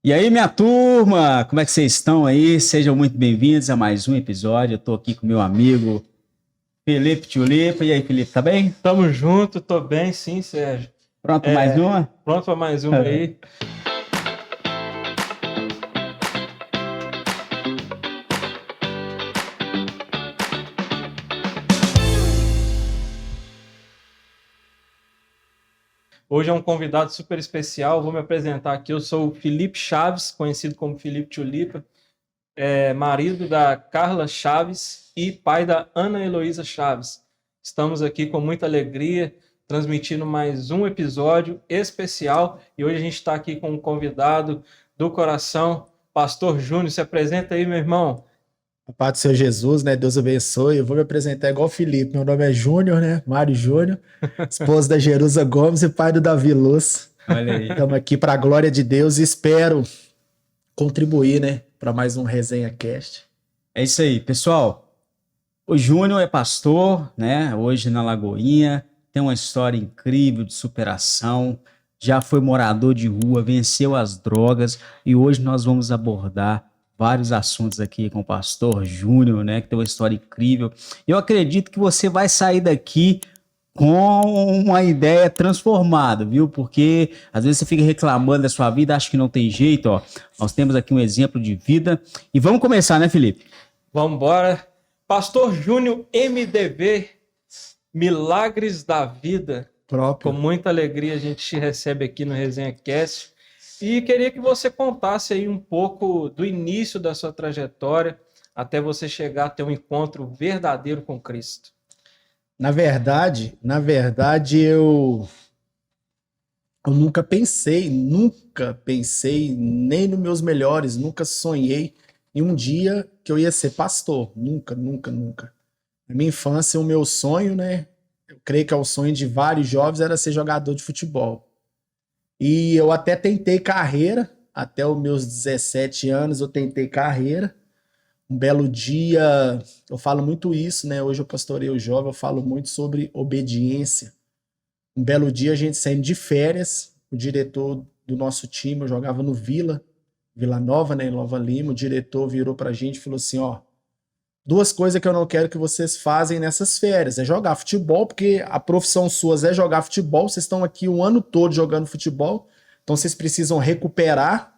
E aí, minha turma, como é que vocês estão aí? Sejam muito bem-vindos a mais um episódio. Eu tô aqui com meu amigo Felipe Tulipa. E aí, Felipe, tá bem? Tamo junto, tô bem, sim, Sérgio. Pronto pra mais uma? Pronto para mais uma aí. Hoje é um convidado super especial, vou me apresentar aqui. Eu sou o Felipe Chaves, conhecido como Felipe Tulipa, marido da Carla Chaves e pai da Ana Heloísa Chaves. Estamos aqui com muita alegria, transmitindo mais um episódio especial. E hoje a gente está aqui com um convidado do coração, Pastor Júnior. Se apresenta aí, meu irmão. A paz do Senhor Jesus, né? Deus abençoe. Eu vou me apresentar igual o Felipe. Meu nome é Júnior, né? Mário Júnior, esposo da Jerusa Gomes e pai do Davi Luz. Olha aí. Estamos aqui para a glória de Deus e espero contribuir, né? Para mais um Resenha Cast. É isso aí, pessoal. O Júnior é pastor, né? Hoje na Lagoinha. Tem uma história incrível de superação. Já foi morador de rua, venceu as drogas. E hoje nós vamos abordar vários assuntos aqui com o pastor Júnior, né? Que tem uma história incrível. Eu acredito que você vai sair daqui com uma ideia transformada, viu? Porque às vezes você fica reclamando da sua vida, acha que não tem jeito, ó. Nós temos aqui um exemplo de vida. E vamos começar, né, Felipe? Vamos embora. Pastor Júnior MDV, Milagres da Vida. Próprio. Com muita alegria a gente te recebe aqui no Resenha Cast. E queria que você contasse aí um pouco do início da sua trajetória até você chegar a ter um encontro verdadeiro com Cristo. Na verdade, eu nunca pensei, nem nos meus melhores, nunca sonhei em um dia que eu ia ser pastor. Nunca. Na minha infância, o meu sonho, né? Eu creio que é o sonho de vários jovens, era ser jogador de futebol. E eu até tentei carreira, até os meus 17 anos eu tentei carreira. Um belo dia, eu falo muito isso, né? Hoje eu pastorei o jovem, eu falo muito sobre obediência. Um belo dia a gente saindo de férias, o diretor do nosso time, eu jogava no Vila Nova, né, em Nova Lima, o diretor virou pra gente e falou assim, ó, duas coisas que eu não quero que vocês fazem nessas férias, é jogar futebol, porque a profissão sua é jogar futebol, vocês estão aqui o ano todo jogando futebol, então vocês precisam recuperar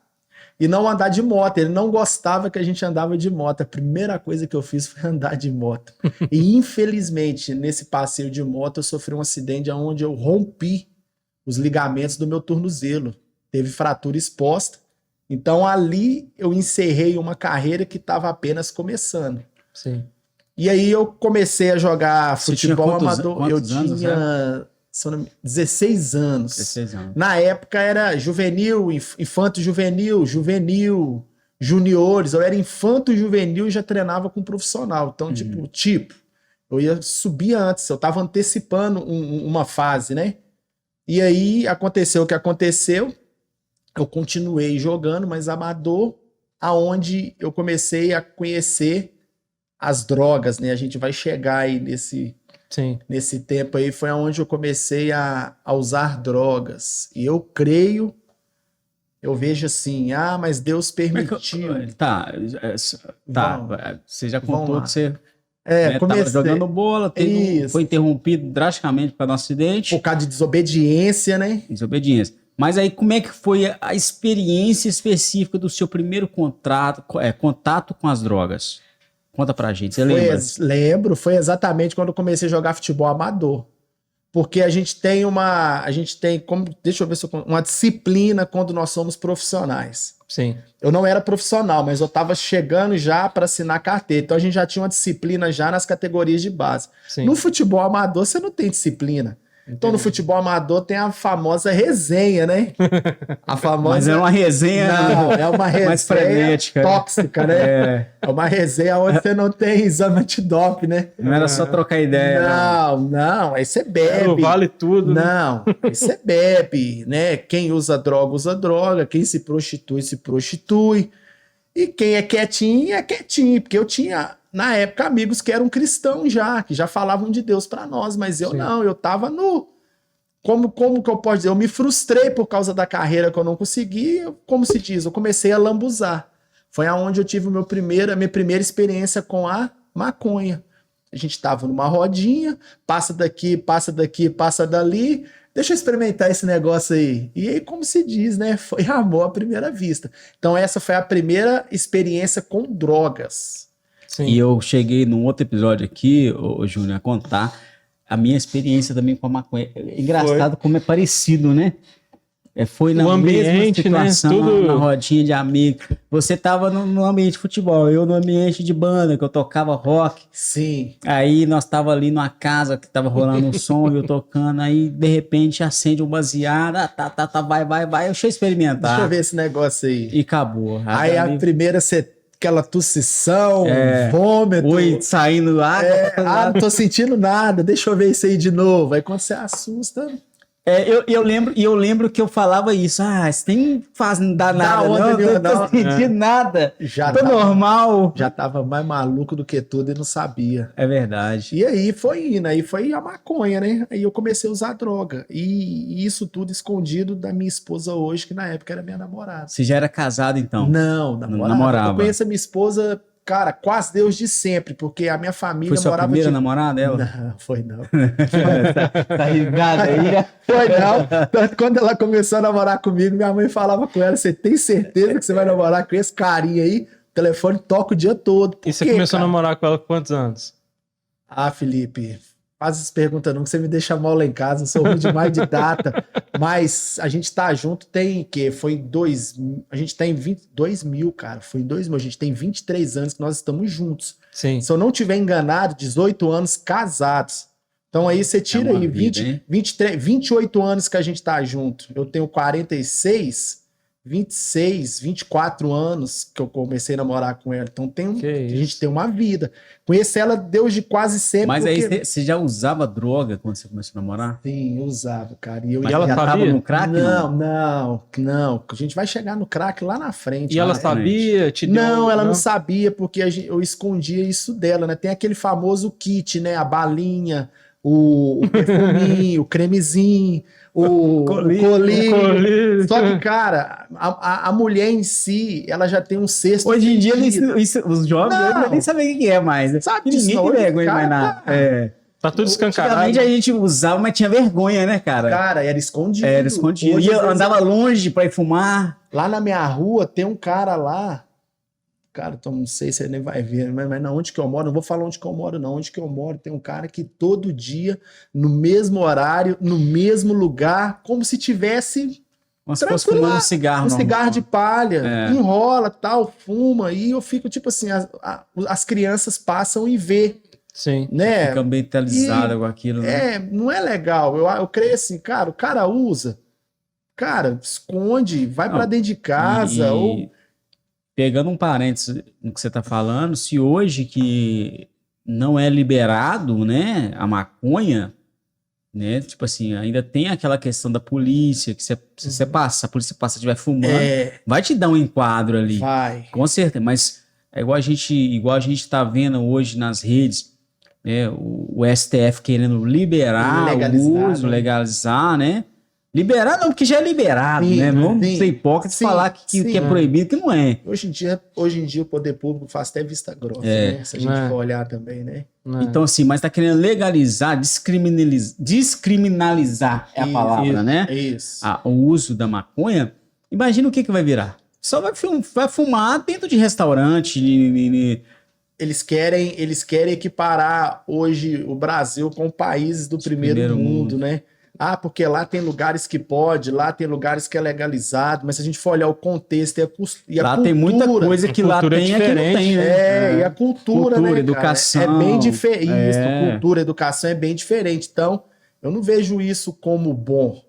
e não andar de moto. Ele não gostava que a gente andava de moto. A primeira coisa que eu fiz foi andar de moto. E infelizmente, nesse passeio de moto, eu sofri um acidente onde eu rompi os ligamentos do meu tornozelo. Teve fratura exposta. Então ali eu encerrei uma carreira que estava apenas começando. Sim. E aí eu comecei a jogar Você futebol tinha amador. Eu quantos anos, tinha 16 anos. 16 anos. Na época era juvenil, infanto juvenil, juvenil, juniores. Eu era infanto juvenil e já treinava com profissional. Então, eu ia subir antes, eu estava antecipando uma fase, né? E aí aconteceu o que aconteceu. Eu continuei jogando, mas amador, aonde eu comecei a conhecer as drogas, né? A gente vai chegar aí nesse tempo aí, foi onde eu comecei a usar drogas. E eu creio, eu vejo assim, mas Deus permitiu. Tá, você já contou que você comecei. estava jogando bola, foi interrompido drasticamente por causa do acidente. Por causa de desobediência, né? Desobediência. Mas aí como é que foi a experiência específica do seu primeiro contato com as drogas? Conta pra gente, você lembra? Lembro, foi exatamente quando eu comecei a jogar futebol amador. Porque a gente tem deixa eu ver se uma disciplina quando nós somos profissionais. Sim. Eu não era profissional, mas eu estava chegando já para assinar carteira. Então a gente já tinha uma disciplina já nas categorias de base. Sim. No futebol amador você não tem disciplina. Então, no futebol amador tem a famosa resenha, né? A famosa... Mas é uma resenha... Não, é uma resenha mais frenética, tóxica, né? É uma resenha onde você não tem exame antidoping, né? Não era só trocar ideia. Não, aí você bebe. Vale tudo. Não, aí você bebe, né? Quem usa droga, quem se prostitui. E quem é quietinho, porque eu tinha... Na época, amigos que eram cristãos já, que já falavam de Deus pra nós, mas eu não, eu tava como que eu posso dizer? Eu me frustrei por causa da carreira que eu não consegui, como se diz, eu comecei a lambuzar. Foi aonde eu tive a minha primeira experiência com a maconha. A gente estava numa rodinha, passa daqui, passa dali, deixa eu experimentar esse negócio aí. E aí, como se diz, né? Foi amor à primeira vista. Então essa foi a primeira experiência com drogas. Sim. E eu cheguei num outro episódio aqui, ô Júnior, a contar a minha experiência também com a maconha. É engraçado como é parecido, né? Foi na O ambiente, mesma situação, né? Tudo... na rodinha de amigos. Você tava no ambiente de futebol, eu no ambiente de banda, que eu tocava rock. Sim. Aí nós tava ali numa casa que tava rolando um som, eu tocando, aí de repente acende um baseado, vai, deixa eu experimentar. Deixa eu ver esse negócio aí. E acabou. Aí a primeira, aquela tossição, vômito. Oi, saindo água. Não tô sentindo nada, deixa eu ver isso aí de novo. Aí quando você assusta... Eu lembro que eu falava isso. Você nem não dá nada, não tô sentindo nada. Tô normal. Já tava mais maluco do que tudo e não sabia. É verdade. E aí foi indo, aí foi a maconha, né? Aí eu comecei a usar droga. E isso tudo escondido da minha esposa hoje, que na época era minha namorada. Você já era casado, então? Não, namorava. Eu conheço a minha esposa... Cara, quase Deus de sempre, porque a minha família foi sua morava... Foi sua primeira namorada, ela? Não, foi não. tá risada aí? Foi não. Tanto quando ela começou a namorar comigo, minha mãe falava com ela, você tem certeza que você vai namorar com esse carinha aí? O telefone toca o dia todo. E você começou a namorar com ela com quantos anos? Felipe... Faz essas perguntas não, que você me deixa mal lá em casa, eu sou ruim demais de data. Mas a gente tá junto tem que foi a gente tá em 2000, cara, foi em 2000, a gente tem 23 anos que nós estamos juntos. Sim. Se eu não tiver enganado, 18 anos casados. Então aí você tira aí 28 anos que a gente tá junto. Eu tenho 46, 26, 24 anos que eu comecei a namorar com ela. Então a gente tem uma vida. Conheci ela Deus quase sempre. Mas aí você já usava droga quando você começou a namorar? Sim, eu usava, cara. E ela já sabia? Tava no crack? Não. A gente vai chegar no crack lá na frente. E ela sabia? Ela não sabia, porque eu escondia isso dela, né? Tem aquele famoso kit, né? A balinha, o perfuminho, o cremezinho, o colinho. Só que, cara, a mulher em si, ela já tem um sexto. Hoje em dia, os jovens nem sabem o que é mais. Sabe ninguém tem vergonha mais nada. Tá tudo escancarado. Antigamente a gente usava, mas tinha vergonha, né, cara? Cara, era escondido. Hoje, andava longe pra ir fumar. Lá na minha rua tem um cara lá. Cara, então não sei se você nem vai ver, mas na onde que eu moro, não vou falar onde que eu moro, não. Onde que eu moro tem um cara que todo dia, no mesmo horário, no mesmo lugar, como se tivesse... Como se fosse fumando um cigarro. Cigarro de palha, enrola, tal, fuma, e eu fico tipo assim, as crianças passam e vê. Sim. Né? Fica mentalizada com aquilo. Né? Não é legal. Eu creio assim, cara, o cara usa, cara, esconde, vai pra dentro de casa, ou... Pegando um parênteses no que você está falando, se hoje que não é liberado, né, a maconha, né, tipo assim, ainda tem aquela questão da polícia, que se você passa, a polícia passa, estiver fumando, vai te dar um enquadro ali. Vai. Com certeza, mas é igual a gente tá vendo hoje nas redes, né, o STF querendo liberar o uso, legalizar, né? Liberar não, porque já é liberado, né? Vamos ser hipócritas e falar que é proibido, que não é. Hoje em dia o poder público faz até vista grossa, né? Se a gente for olhar também, né? Então assim, mas tá querendo legalizar, descriminalizar é a palavra, né? Isso. O uso da maconha. Imagina o que vai virar. Só vai fumar dentro de restaurante. Eles querem equiparar hoje o Brasil com países do primeiro mundo, né? Porque lá tem lugares que pode, lá tem lugares que é legalizado, mas se a gente for olhar o contexto e a lá cultura... tem muita coisa que lá tem aqui não tem, né? E a cultura, né, educação. Cara? É bem diferente. Cultura, educação é bem diferente. Então, eu não vejo isso como bom,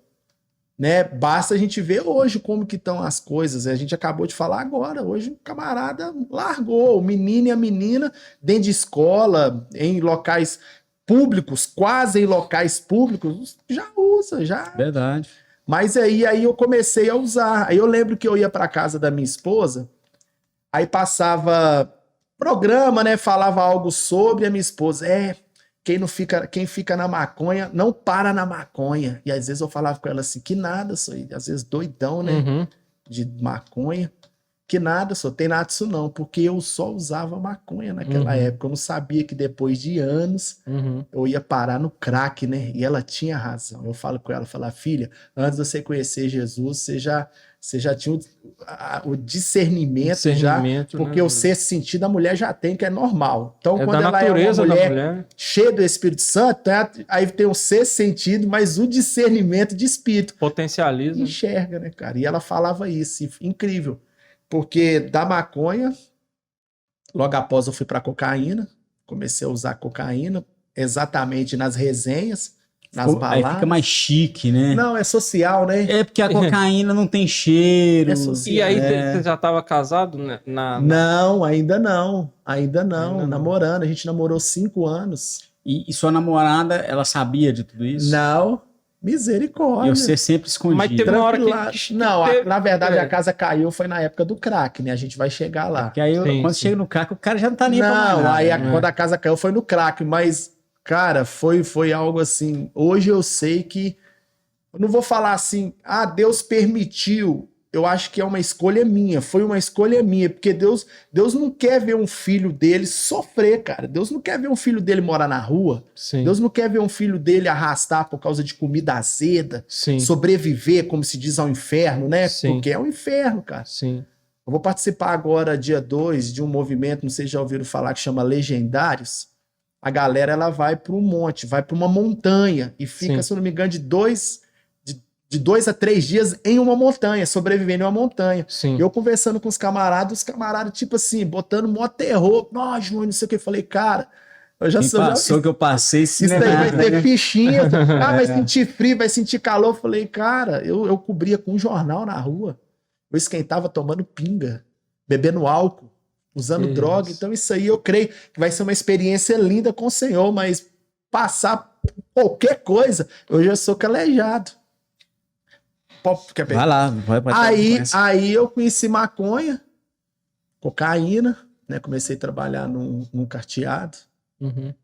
né? Basta a gente ver hoje como que estão as coisas. A gente acabou de falar agora. Hoje o camarada largou, o menino e a menina dentro de escola, em locais... públicos, quase em locais públicos, já usa, já. Verdade. Mas aí eu comecei a usar. Aí eu lembro que eu ia para casa da minha esposa, aí passava programa, né? Falava algo sobre a minha esposa. quem fica na maconha, não para na maconha. E às vezes eu falava com ela assim, que nada, só, às vezes doidão, né? Uhum. De maconha. Que nada, só tem nada disso não, porque eu só usava maconha naquela época. Eu não sabia que depois de anos eu ia parar no crack, né? E ela tinha razão. Eu falo com ela, filha, antes de você conhecer Jesus, você já tinha o discernimento já, porque né, o sexto sentido a mulher já tem, que é normal. Então, é quando da ela é uma natureza da mulher mulher. cheia do Espírito Santo, né, aí tem o sexto sentido, mas o discernimento de espírito. Potencializa. Enxerga, né, cara? E ela falava isso, incrível. Porque da maconha, logo após eu fui para cocaína, comecei a usar cocaína, exatamente nas resenhas, nas baladas. Aí fica mais chique, né? Não, é social, né? É porque a cocaína não tem cheiro. É social. E aí você já estava casado, né? Não, ainda não. Ainda não. Namorando, a gente namorou 5 anos. E sua namorada, ela sabia de tudo isso? Não. Misericórdia. E você sempre escondido. Mas teve uma hora que não, teve... na verdade a casa caiu foi na época do crack, né? A gente vai chegar lá. Porque aí quando chega no crack, o cara já não tá nem pra mais Não, nada, aí né? quando a casa caiu foi no crack, mas, cara, foi algo assim. Hoje eu sei que. Eu não vou falar assim, Deus permitiu. Eu acho que é uma escolha minha, foi uma escolha minha, porque Deus não quer ver um filho dele sofrer, cara. Deus não quer ver um filho dele morar na rua. Sim. Deus não quer ver um filho dele arrastar por causa de comida azeda, Sim. sobreviver, como se diz, ao inferno, né? Sim. Porque é um inferno, cara. Sim. Eu vou participar agora, dia 2, de um movimento, não sei se já ouviram falar, que chama Legendários. A galera, ela vai para um monte, vai para uma montanha e fica, se eu não me engano, de 2 a 3 dias em uma montanha, sobrevivendo em uma montanha. Sim. Eu conversando com os camaradas, tipo assim, botando mó terror. Nossa, João, não sei o que. Eu falei, cara, eu já sou. Passou que eu passei, isso aí vai ter fichinha. Vai sentir frio, vai sentir calor. Eu falei, cara, eu cobria com um jornal na rua. Eu esquentava tomando pinga, bebendo álcool, usando droga. Então, isso aí eu creio que vai ser uma experiência linda com o Senhor, mas passar qualquer coisa, eu já sou calejado. Vai lá, vai pra aí eu conheci maconha, cocaína, né? Comecei a trabalhar num carteado,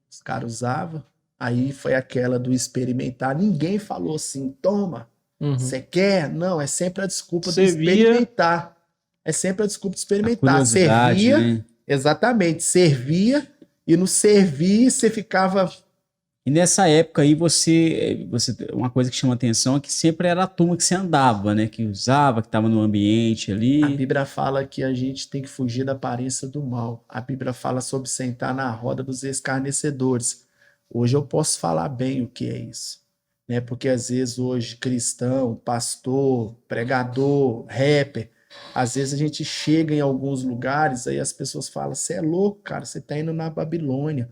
os caras usavam. Aí foi aquela do experimentar. Ninguém falou assim, toma, você quer? Não, é sempre a desculpa de experimentar. É sempre a desculpa de experimentar. Servia, né? Exatamente, servia, e no servir você ficava... E nessa época aí você uma coisa que chama atenção é que sempre era a turma que você andava, né? Que usava, que estava no ambiente ali. A Bíblia fala que a gente tem que fugir da aparência do mal. A Bíblia fala sobre sentar na roda dos escarnecedores. Hoje eu posso falar bem o que é isso, né? Porque às vezes hoje cristão, pastor, pregador, rapper, às vezes a gente chega em alguns lugares, aí as pessoas falam, você é louco, cara, você tá indo na Babilônia.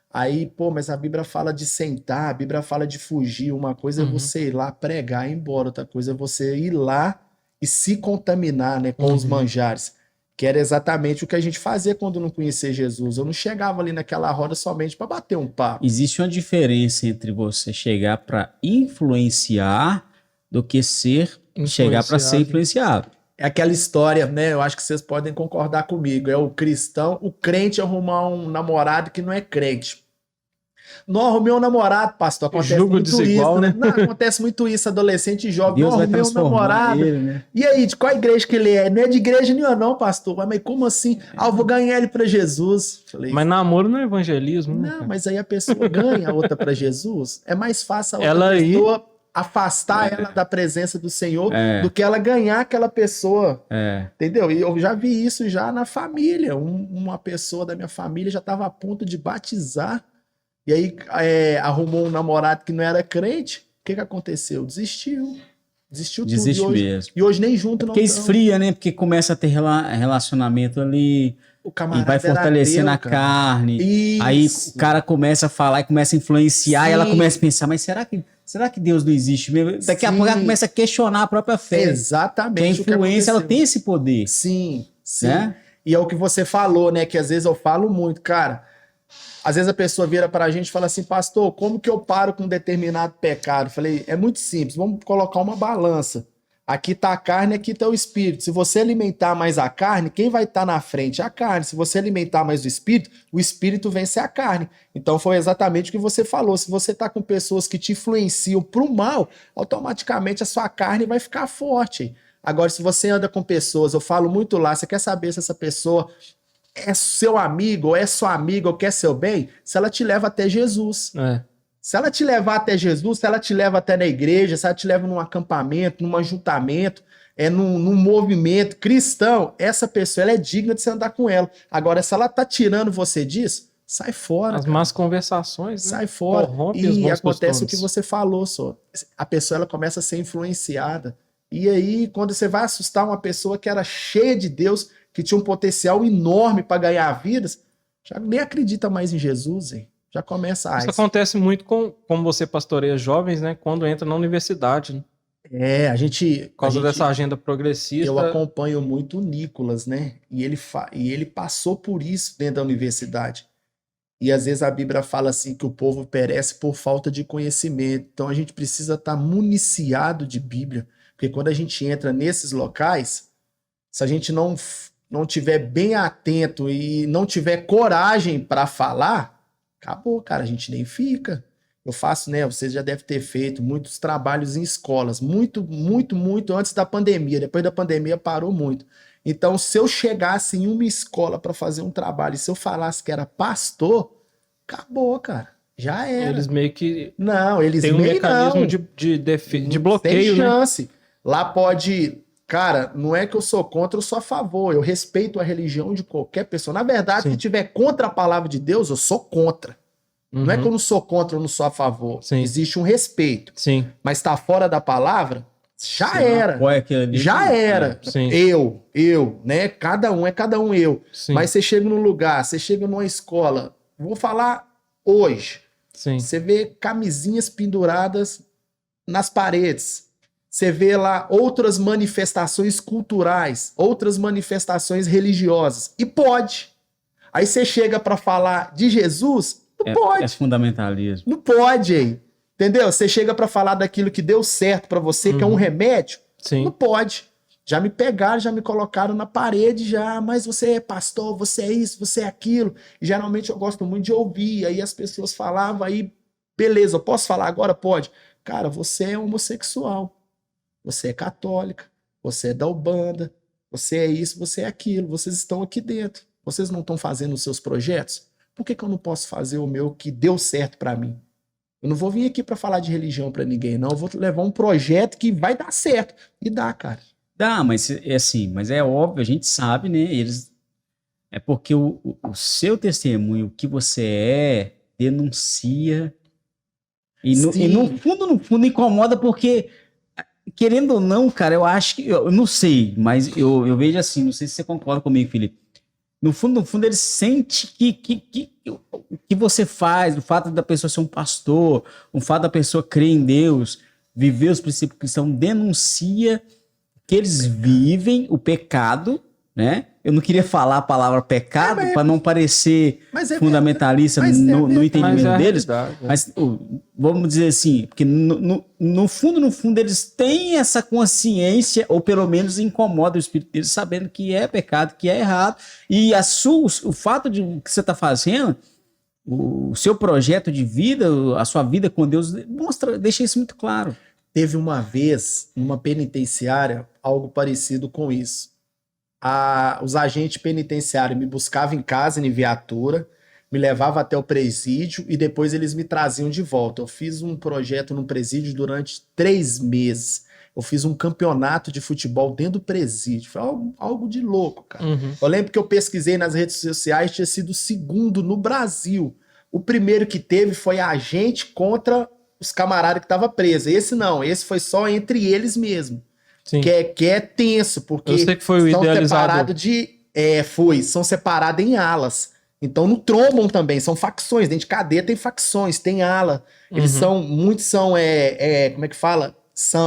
Aí, mas a Bíblia fala de sentar, a Bíblia fala de fugir. Uma coisa é você ir lá pregar e ir embora, outra coisa é você ir lá e se contaminar, né, com os manjares. Que era exatamente o que a gente fazia quando não conhecia Jesus. Eu não chegava ali naquela roda somente para bater um papo. Existe uma diferença entre você chegar para influenciar do que chegar para ser influenciado. É aquela história, né? Eu acho que vocês podem concordar comigo. É o cristão, o crente arrumar um namorado que não é crente. Não arrumei um namorado, pastor. Acontece muito desigual, isso, né? Não, acontece muito isso, adolescente e jovem. Deus não arrumei um namorado. Ele, né? E aí, de qual igreja que ele é? Não é de igreja nenhuma, não, pastor. Mas como assim? Eu vou ganhar ele para Jesus. Falei, mas namoro não é evangelismo, né? Não, mas aí a pessoa ganha a outra para Jesus. É mais fácil a outra pessoa afastar ela da presença do Senhor do que ela ganhar aquela pessoa. Entendeu? E eu já vi isso já na família. Uma pessoa da minha família já estava a ponto de batizar. E aí arrumou um namorado que não era crente. O que aconteceu? Desistiu tudo. Desiste mesmo. E hoje nem junto não. Porque esfria, né? Porque começa a ter relacionamento ali. O camarada e vai fortalecendo a carne. Isso. Aí o cara começa a falar e começa a influenciar. E ela começa a pensar, mas será que Deus não existe mesmo? Daqui a pouco ela começa a questionar a própria fé. Exatamente. Porque a influência, ela tem esse poder. Sim. Né? E é o que você falou, né? Que às vezes eu falo muito, cara. Às vezes a pessoa vira para a gente e fala assim, pastor, como que eu paro com um determinado pecado? Eu falei, é muito simples, vamos colocar uma balança. Aqui tá a carne, aqui tá o espírito. Se você alimentar mais a carne, quem vai estar na frente? A carne. Se você alimentar mais o espírito vence a carne. Então foi exatamente o que você falou. Se você tá com pessoas que te influenciam pro mal, automaticamente a sua carne vai ficar forte. Agora, se você anda com pessoas, eu falo muito lá, você quer saber se essa pessoa é seu amigo, ou é sua amiga, ou quer seu bem? Se ela te leva até Jesus. Se ela te levar até Jesus, se ela te leva até na igreja, se ela te leva num acampamento, num ajuntamento, num movimento cristão, essa pessoa ela é digna de você andar com ela. Agora, se ela tá tirando você disso, sai fora. As cara. más conversações, né? Sai fora. Corrompe os E bons acontece costumes. o que você falou, só. A pessoa ela começa a ser influenciada. E aí, quando você vai assustar uma pessoa que era cheia de Deus, que tinha um potencial enorme para ganhar vidas, já nem acredita mais em Jesus, hein? Já começa a... Isso acontece muito como você pastoreia jovens, né? Quando entra na universidade, né? A gente... Por causa dessa agenda progressista. Eu acompanho muito o Nicolas, né? E ele passou por isso dentro da universidade. E às vezes a Bíblia fala assim que o povo perece por falta de conhecimento. Então a gente precisa estar municiado de Bíblia. Porque quando a gente entra nesses locais, se a gente não tiver bem atento e não tiver coragem para falar, acabou, cara, a gente nem fica. Eu faço, né? Vocês já devem ter feito muitos trabalhos em escolas, muito antes da pandemia. Depois da pandemia parou muito. Então, se eu chegasse em uma escola para fazer um trabalho e se eu falasse que era pastor, acabou, cara. Já era. Eles meio que Não, eles tem um meio mecanismo não. de bloqueio, Tem né? chance. Lá pode... Cara, não é que eu sou contra, eu sou a favor. Eu respeito a religião de qualquer pessoa. Na verdade, Sim. se tiver contra a palavra de Deus, eu sou contra. Não é que eu Uhum. não sou contra, eu não sou a favor. Sim. Existe um respeito. Sim, Mas tá fora da palavra, já Você não era. apoia aquilo ali, Já era. sim. Eu, né? Cada um é cada um, eu. sim, Mas você chega num lugar, você chega numa escola, vou falar hoje, sim. você vê camisinhas penduradas nas paredes. Você vê lá outras manifestações culturais, outras manifestações religiosas. E pode. Aí você chega para falar de Jesus, não pode. É fundamentalismo. Não pode, hein? Entendeu? Você chega para falar daquilo que deu certo para você, que é um remédio, Sim. não pode. Já me pegaram, já me colocaram na parede, já, mas você é pastor, você é isso, você é aquilo. E geralmente eu gosto muito de ouvir, aí as pessoas falavam, aí, beleza, eu posso falar agora? Pode. Cara, você é homossexual, você é católica, você é da Ubanda, você é isso, você é aquilo, vocês estão aqui dentro. Vocês não estão fazendo os seus projetos? Por que eu não posso fazer o meu que deu certo para mim? Eu não vou vir aqui para falar de religião para ninguém, não. Eu vou levar um projeto que vai dar certo. E dá, cara. Dá, mas é assim, mas é óbvio, a gente sabe, né? Eles é porque o seu testemunho, o que você denuncia e no fundo incomoda porque querendo ou não, cara, eu acho que eu não sei, mas eu vejo assim, não sei se você concorda comigo, Felipe. No fundo, eles sentem que o que você faz, o fato da pessoa ser um pastor, o fato da pessoa crer em Deus, viver os princípios cristãos, denuncia que eles vivem o pecado, né? Eu não queria falar a palavra pecado para não parecer fundamentalista no entendimento deles, mas vamos dizer assim, porque no fundo eles têm essa consciência, ou pelo menos incomoda o espírito deles, sabendo que é pecado, que é errado, e o fato de que você está fazendo, o seu projeto de vida, a sua vida com Deus, deixa isso muito claro. Teve uma vez, numa penitenciária, algo parecido com isso. Os agentes penitenciários me buscavam em casa, em viatura, me levavam até o presídio e depois eles me traziam de volta. Eu fiz um projeto no presídio durante 3 meses. Eu fiz um campeonato de futebol dentro do presídio. Foi algo de louco, cara. Eu lembro que eu pesquisei nas redes sociais, tinha sido o 2º no Brasil. O primeiro que teve foi a gente contra os camaradas que estavam presos. Esse não, esse foi só entre eles mesmo. Que é tenso, porque eu sei que foi o idealizado. São separados em alas. Então não trombam também, são facções. Dentro de cadeia tem facções, tem ala. Eles muitos são, como é que fala? Se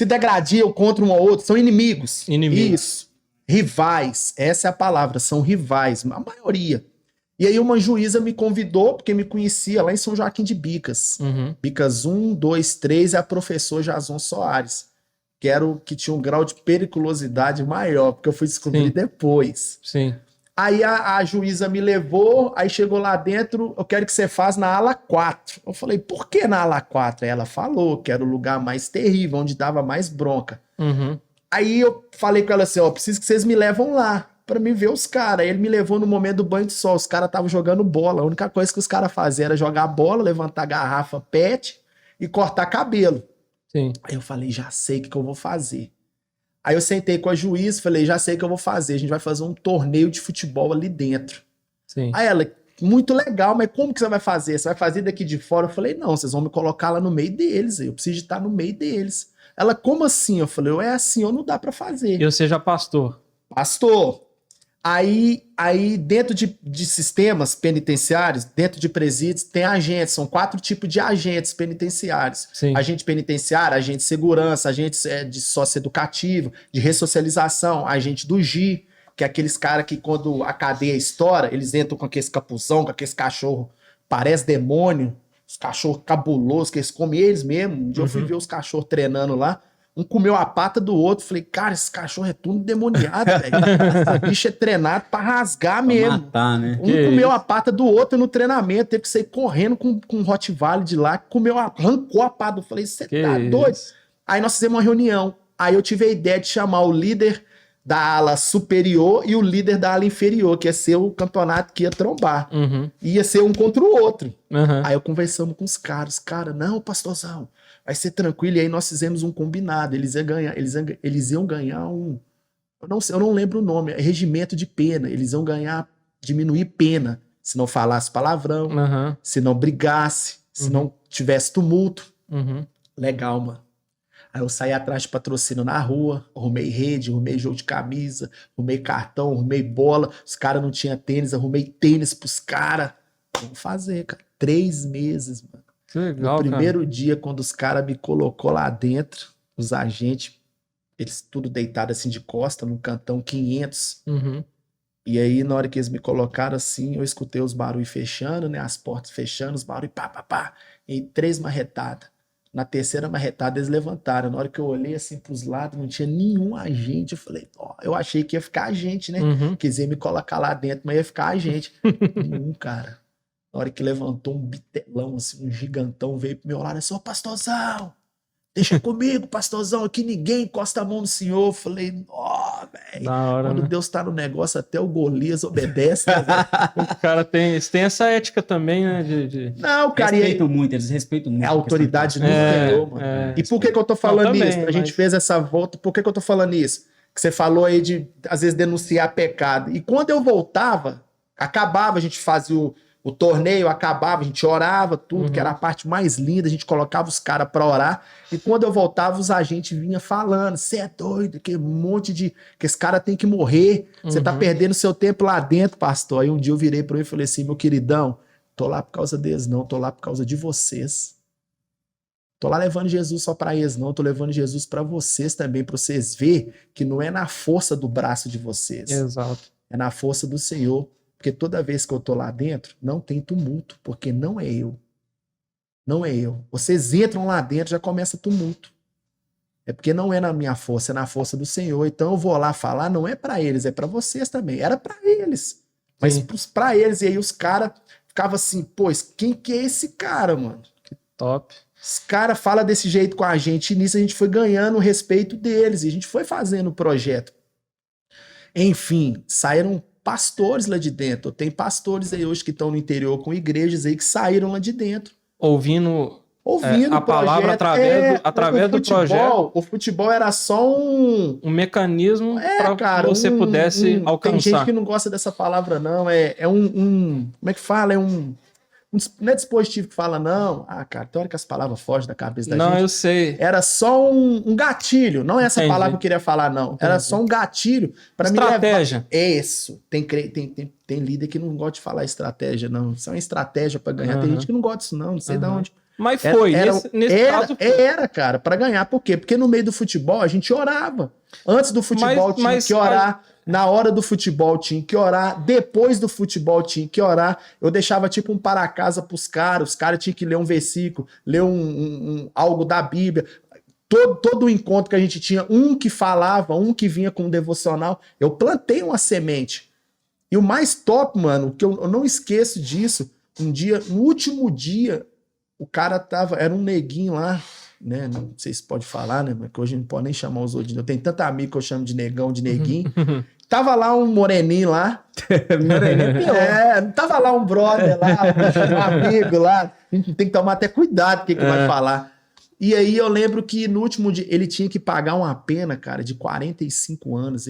degradiam contra um ao outro, são inimigos. Isso. Rivais, essa é a palavra, são rivais, a maioria. E aí uma juíza me convidou, porque me conhecia lá em São Joaquim de Bicas. Bicas 1, 2, 3 é a professor Jason Soares. que era o que tinha um grau de periculosidade maior, porque eu fui descobrir Sim. depois. Sim. Aí a juíza me levou, aí chegou lá dentro, eu quero que você faça na ala 4. Eu falei, por que na ala 4? Aí ela falou que era o lugar mais terrível, onde dava mais bronca. Uhum. Aí eu falei com ela assim, ó, preciso que vocês me levam lá pra me ver os caras. Aí ele me levou no momento do banho de sol, os caras estavam jogando bola. A única coisa que os caras faziam era jogar bola, levantar garrafa pet e cortar cabelo. Sim. Aí eu falei, já sei o que eu vou fazer. Aí eu sentei com a juiz, falei, já sei o que eu vou fazer. A gente vai fazer um torneio de futebol ali dentro. Sim. Aí ela, muito legal, mas como que você vai fazer? Você vai fazer daqui de fora? Eu falei, não, vocês vão me colocar lá no meio deles. Eu preciso de estar no meio deles. Ela, como assim? Eu falei, é assim ou não dá pra fazer. E você já pastor? Pastor, aí dentro de sistemas penitenciários, dentro de presídios, tem agentes, são 4 tipos de agentes penitenciários. Sim. Agente penitenciário, agente de segurança, agente de socioeducativo, de ressocialização, agente do GI, que é aqueles caras que quando a cadeia estoura, eles entram com aquele capuzão, com aqueles cachorros, parece demônio, os cachorros cabulosos, que eles comem eles mesmo. Um dia eu fui ver os cachorros treinando lá, um comeu a pata do outro. Falei, cara, esse cachorro é tudo endemoniado, velho. Esse bicho é treinado pra rasgar Pra mesmo. matar, né? Um comeu a pata do outro no treinamento, teve que sair correndo com um Rottweiler de lá, arrancou a pata. Eu falei, você tá doido? Aí nós fizemos uma reunião. Aí eu tive a ideia de chamar o líder da ala superior e o líder da ala inferior, que ia ser o campeonato que ia trombar. Uhum. Ia ser um contra o outro. Uhum. Aí eu conversamos com os caras. Cara, não, pastorzão, vai ser tranquilo. E aí nós fizemos um combinado. Eles iam ganhar um... Eu não lembro o nome. É regimento de pena. Eles iam diminuir pena. Se não falasse palavrão, Uhum. se não brigasse, se não tivesse tumulto. Uhum. Legal, mano. Aí eu saí atrás de patrocínio na rua, arrumei rede, arrumei jogo de camisa, arrumei cartão, arrumei bola. Os caras não tinham tênis, arrumei tênis pros caras. Vamos fazer, cara. 3 meses, mano. Que legal, No primeiro dia, quando os caras me colocou lá dentro, os agentes, eles tudo deitado assim de costa, num cantão 500. Uhum. E aí, na hora que eles me colocaram assim, eu escutei os barulhos fechando, né? As portas fechando, os barulhos pá, pá, pá. E 3 marretadas. Na terceira marretada, eles levantaram. Na hora que eu olhei assim pros lados, não tinha nenhum agente. Eu falei, ó, eu achei que ia ficar agente, né? Uhum. Quiser me colocar lá dentro, mas ia ficar agente. Nenhum, cara. Na hora que levantou um bitelão, assim, um gigantão, veio pro meu lado, assim, ô pastorzão, deixa comigo, pastorzão, aqui ninguém encosta a mão no senhor. Eu falei, ó, velho. Da hora, Quando né? Deus tá no negócio, até o Golias obedece, né, velho? O cara tem essa ética também, né? Não, cara, Respeitam muito, eles respeitam muito. é a autoridade do É, Senhor, mano. é. E por que eu tô falando também, isso? A gente mas- fez essa volta, por que eu tô falando isso? Que você falou aí de, às vezes, denunciar pecado. E quando eu voltava, acabava, a gente fazia o torneio, acabava, a gente orava, tudo, que era a parte mais linda, a gente colocava os caras pra orar. E quando eu voltava, os agentes vinham falando, você é doido, que monte de... que esse cara tem que morrer, você tá perdendo seu tempo lá dentro, pastor. Aí um dia eu virei pra ele e falei assim, meu queridão, tô lá por causa deles não, tô lá por causa de vocês. Tô lá levando Jesus só pra eles não, tô levando Jesus pra vocês também, pra vocês verem que não é na força do braço de vocês, Exato. é na força do Senhor. Porque toda vez que eu tô lá dentro, não tem tumulto, porque não é eu. Não é eu. Vocês entram lá dentro, já começa tumulto. É porque não é na minha força, é na força do Senhor. Então eu vou lá falar, não é pra eles, é pra vocês também. Era pra eles. Mas Sim. pra eles, e aí os caras ficavam assim, pô, quem que é esse cara, mano? Top. Os caras falam desse jeito com a gente, e nisso a gente foi ganhando o respeito deles, e a gente foi fazendo o projeto. Enfim, saíram pastores lá de dentro. Tem pastores aí hoje que estão no interior com igrejas aí que saíram lá de dentro. Ouvindo Ouvindo a o palavra projeto. através do projeto. O futebol era só um... um mecanismo para cara, que você pudesse Tem gente alcançar. que não gosta dessa palavra, não. Como é que fala? Não é dispositivo que fala, não. Ah, cara, tem hora que as palavras fogem da cabeça da Não, gente. eu sei. Era só um gatilho. Não é essa Entendi. palavra que eu queria falar, não. Era Entendi. só um gatilho para me levar. Estratégia. Isso. Tem líder que não gosta de falar estratégia, não. Isso é uma estratégia para ganhar. Tem gente que não gosta disso, não. Não sei de onde. Mas foi, nesse caso foi. Era, cara, para ganhar. Por quê? Porque no meio do futebol a gente orava. Antes do futebol tinha que orar. Na hora do futebol tinha que orar. Depois do futebol tinha que orar. Eu deixava tipo um para-casa pros caras. Os caras tinham que ler um versículo, ler algo da Bíblia. todo o encontro que a gente tinha, um que falava, um que vinha com um devocional, eu plantei uma semente. E o mais top, mano, que eu não esqueço disso, um dia, no último dia, o cara era um neguinho lá, né? Não sei se pode falar, né? Mas que hoje não pode nem chamar os outros. Eu tenho tanto amigo que eu chamo de negão, de neguinho. Tava lá um moreninho lá. Moreninho é pior. Tava lá um brother lá, um amigo lá. A gente tem que tomar até cuidado com o que vai falar. E aí eu lembro que no último dia ele tinha que pagar uma pena, cara, de 45 anos.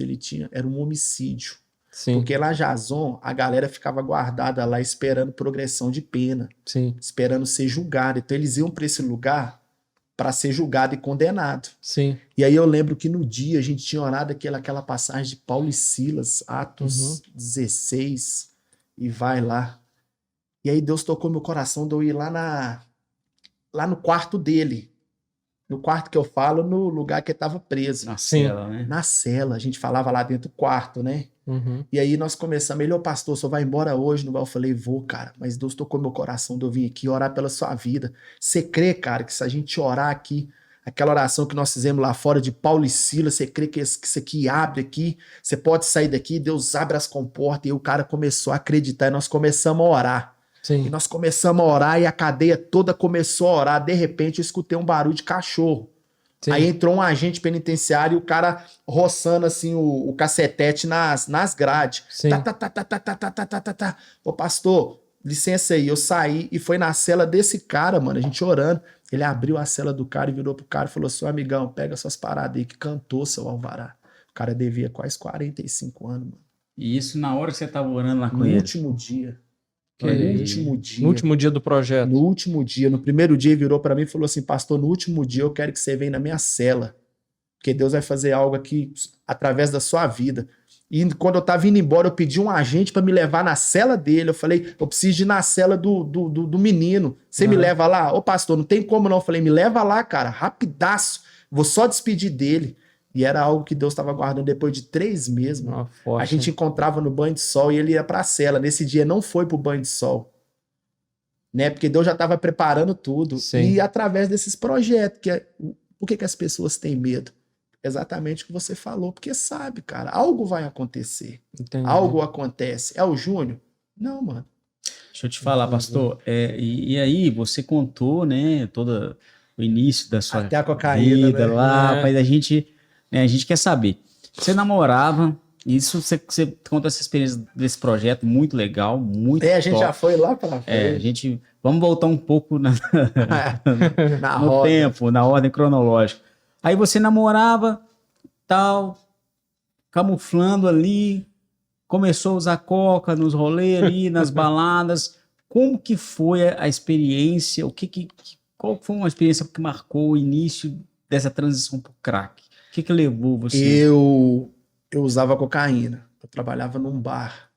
Era um homicídio. Sim. Porque lá em Jason, a galera ficava guardada lá esperando progressão de pena. Sim. Esperando ser julgado. Então eles iam para esse lugar para ser julgado e condenado. Sim. E aí eu lembro que no dia a gente tinha orado aquela passagem de Paulo e Silas, Atos 16, e vai lá. E aí Deus tocou meu coração de eu ir lá no quarto dele. No quarto que eu falo, no lugar que ele estava preso. Na cela, né? Na cela, a gente falava lá dentro do quarto, né? E aí nós começamos, ele, ô pastor, só vai embora hoje, não vai? Eu falei, vou, cara, mas Deus tocou meu coração de eu vir aqui orar pela sua vida. Você crê, cara, que se a gente orar aqui, aquela oração que nós fizemos lá fora de Paulo e Silas, você crê que isso aqui abre aqui, você pode sair daqui, Deus abre as comportas, e o cara começou a acreditar, e nós começamos a orar. Sim. E nós começamos a orar, e a cadeia toda começou a orar, de repente eu escutei um barulho de cachorro. Sim. Aí entrou um agente penitenciário e o cara roçando assim o cacetete nas grades. Sim. Tá. Ô pastor, licença aí. Eu saí e foi na cela desse cara, mano, a gente orando. Ele abriu a cela do cara e virou pro cara e falou assim, amigão, pega suas paradas aí que cantou seu alvará. O cara devia quase 45 anos, mano. E isso na hora que você tava orando lá com No ele? último dia. No último dia do projeto. No último dia. No primeiro dia ele virou para mim e falou assim, pastor, no último dia eu quero que você venha na minha cela, porque Deus vai fazer algo aqui através da sua vida. E quando eu tava indo embora, eu pedi um agente para me levar na cela dele. Eu falei, eu preciso ir na cela do menino. Você me leva lá? Ô pastor, não tem como não. Eu falei, me leva lá, cara, rapidaço. Vou só despedir dele. E era algo que Deus estava guardando depois de 3 meses, mano. A gente encontrava no banho de sol e ele ia pra cela. Nesse dia não foi pro banho de sol. Né? Porque Deus já estava preparando tudo. Sim. E através desses projetos, por que as pessoas têm medo? Exatamente o que você falou. Porque sabe, cara, algo vai acontecer. Entendi. Algo acontece. É o Júnior? Não, mano. Deixa eu te falar, pastor. E aí, você contou, né, todo o início da sua Até a cocaína, vida né? lá, mas a gente quer saber. Você namorava, isso você conta essa experiência desse projeto, muito legal, muito top. A gente já foi lá pra frente. Vamos voltar um pouco no tempo, na ordem cronológica. Aí você namorava, tal, camuflando ali, começou a usar coca nos rolês ali, nas baladas. Como que foi a experiência? Qual foi uma experiência que marcou o início dessa transição pro crack? O que levou você? Eu usava cocaína. Eu trabalhava num bar.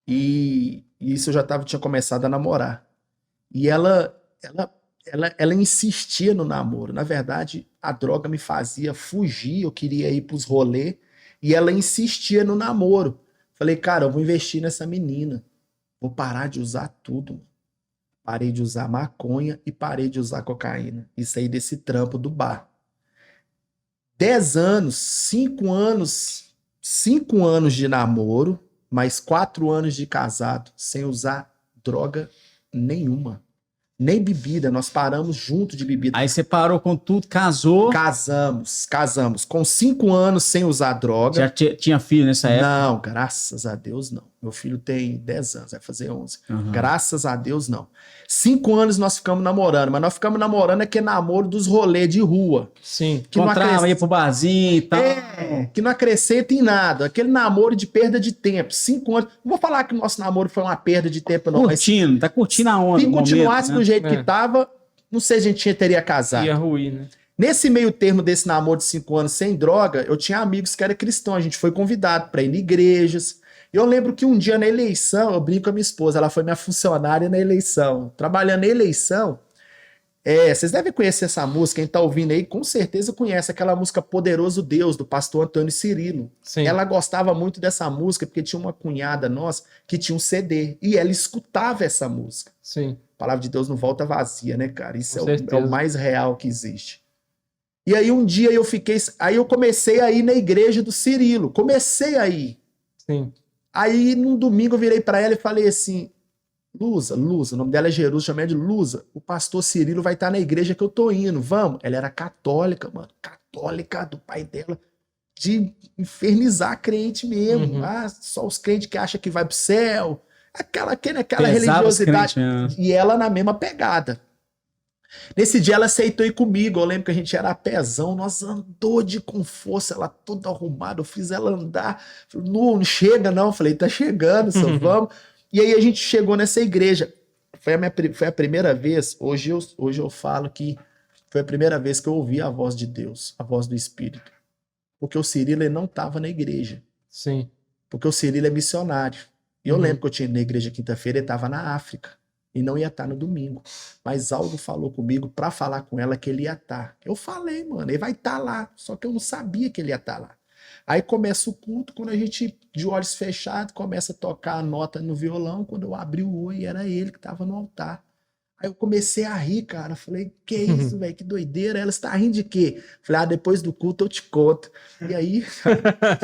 E isso eu já tinha começado a namorar. E ela insistia no namoro. Na verdade, a droga me fazia fugir. Eu queria ir pros rolês. E ela insistia no namoro. Falei, cara, eu vou investir nessa menina. Vou parar de usar tudo. Parei de usar maconha e parei de usar cocaína. E saí desse trampo do bar. 10 anos, 5 anos de namoro, mais 4 anos de casado, sem usar droga nenhuma. Nem bebida, nós paramos junto de bebida. Aí você parou com tudo, casou. Casamos. Com 5 anos sem usar droga. Já tinha filho nessa época? Não, graças a Deus não. Meu filho tem 10 anos, vai fazer 11. Uhum. Graças a Deus não. 5 anos nós ficamos namorando, mas nós ficamos namorando é que é namoro dos rolês de rua. Sim. Que encontrava, ia pro barzinho e tal. Que não acrescenta em nada. Aquele namoro de perda de tempo. 5 anos. Não vou falar que o nosso namoro foi uma perda de tempo, não. Curtindo, tá curtindo a onda. Se continuasse momento, do jeito que tava, não sei se a gente teria casado. Ia ruir, né? Nesse meio termo desse namoro de 5 anos sem droga, eu tinha amigos que eram cristãos. A gente foi convidado para ir em igrejas. Eu lembro que um dia na eleição, eu brinco com a minha esposa, ela foi minha funcionária na eleição. Trabalhando na eleição, vocês devem conhecer essa música, quem tá ouvindo aí com certeza conhece aquela música Poderoso Deus, do pastor Antônio Cirilo. Sim. Ela gostava muito dessa música porque tinha uma cunhada nossa que tinha um CD e ela escutava essa música. Sim. A palavra de Deus não volta vazia, né, cara? Isso Com é certeza. o mais real que existe. E aí um dia aí eu comecei a ir na igreja do Cirilo, comecei a ir. Sim. Aí num domingo eu virei pra ela e falei assim, Luza, o nome dela é Jerusa, chamei ela de Luza, o pastor Cirilo vai estar na igreja que eu tô indo, vamos? Ela era católica, mano, católica do pai dela, de infernizar crente mesmo, só os crentes que acham que vai pro céu, aquela Pesava os religiosidade, crentes, e ela na mesma pegada. Nesse dia ela aceitou ir comigo, eu lembro que a gente era a pezão, nós andou com força, ela toda arrumada, eu fiz ela andar, falei, não chega não, falei, tá chegando, só vamos. E aí a gente chegou nessa igreja, foi a primeira vez, hoje eu falo que foi a primeira vez que eu ouvi a voz de Deus, a voz do Espírito, porque o Cirilo ele não estava na igreja, Sim. porque o Cirilo é missionário, e eu lembro que eu tinha ido na igreja quinta-feira, ele estava na África, e não ia estar no domingo. Mas algo falou comigo pra falar com ela que ele ia estar. Eu falei, mano, ele vai estar lá. Só que eu não sabia que ele ia estar lá. Aí começa o culto, quando a gente, de olhos fechados, começa a tocar a nota no violão. Quando eu abri o olho, era ele que estava no altar. Aí eu comecei a rir, cara. Falei, que isso, velho, que doideira. Ela está rindo de quê? Falei, depois do culto eu te conto. E aí,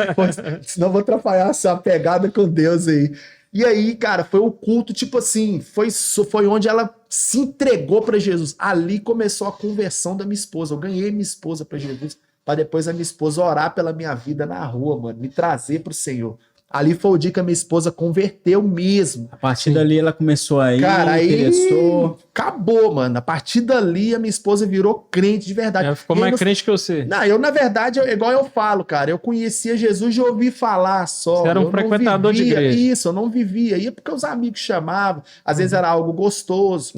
depois, senão eu vou atrapalhar essa pegada com Deus aí. E aí, cara, foi o culto, tipo assim, foi onde ela se entregou para Jesus. Ali começou a conversão da minha esposa. Eu ganhei minha esposa para Jesus, para depois a minha esposa orar pela minha vida na rua, mano, me trazer pro Senhor. Ali foi o dia que a minha esposa converteu mesmo. A partir dali ela começou a ir, cara, aí interessou. acabou, mano. A partir dali a minha esposa virou crente de verdade. Ela ficou mais crente que você. Não, eu na verdade, igual eu falo, cara, eu conhecia Jesus de ouvir falar só. Você era um frequentador de igreja. Isso, eu não vivia. Ia porque os amigos chamavam, às vezes era algo gostoso.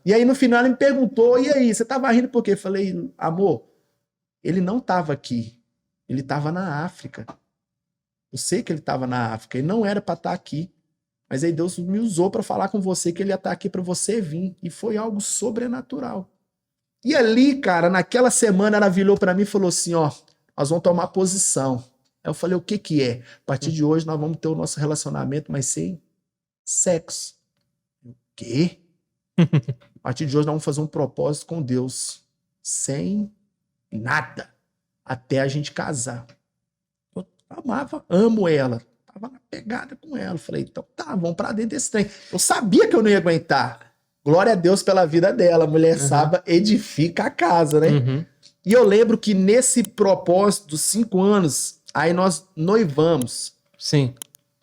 E aí no final ele me perguntou, e aí, você tava rindo por quê? Eu falei, amor, ele não tava aqui, ele tava na África. Eu sei que ele estava na África, ele não era para estar aqui. Mas aí Deus me usou para falar com você que ele ia estar aqui para você vir. E foi algo sobrenatural. E ali, cara, naquela semana ela virou para mim e falou assim, ó, nós vamos tomar posição. Aí eu falei, o que que é? A partir de hoje nós vamos ter o nosso relacionamento, mas sem sexo. O quê? A partir de hoje nós vamos fazer um propósito com Deus. Sem nada. Até a gente casar. Amava, amo ela. Tava na pegada com ela. Falei, então tá, vamos pra dentro desse trem. Eu sabia que eu não ia aguentar. Glória a Deus pela vida dela. A mulher sábia edifica a casa, né? E eu lembro que nesse propósito dos 5 anos, aí nós noivamos. Sim.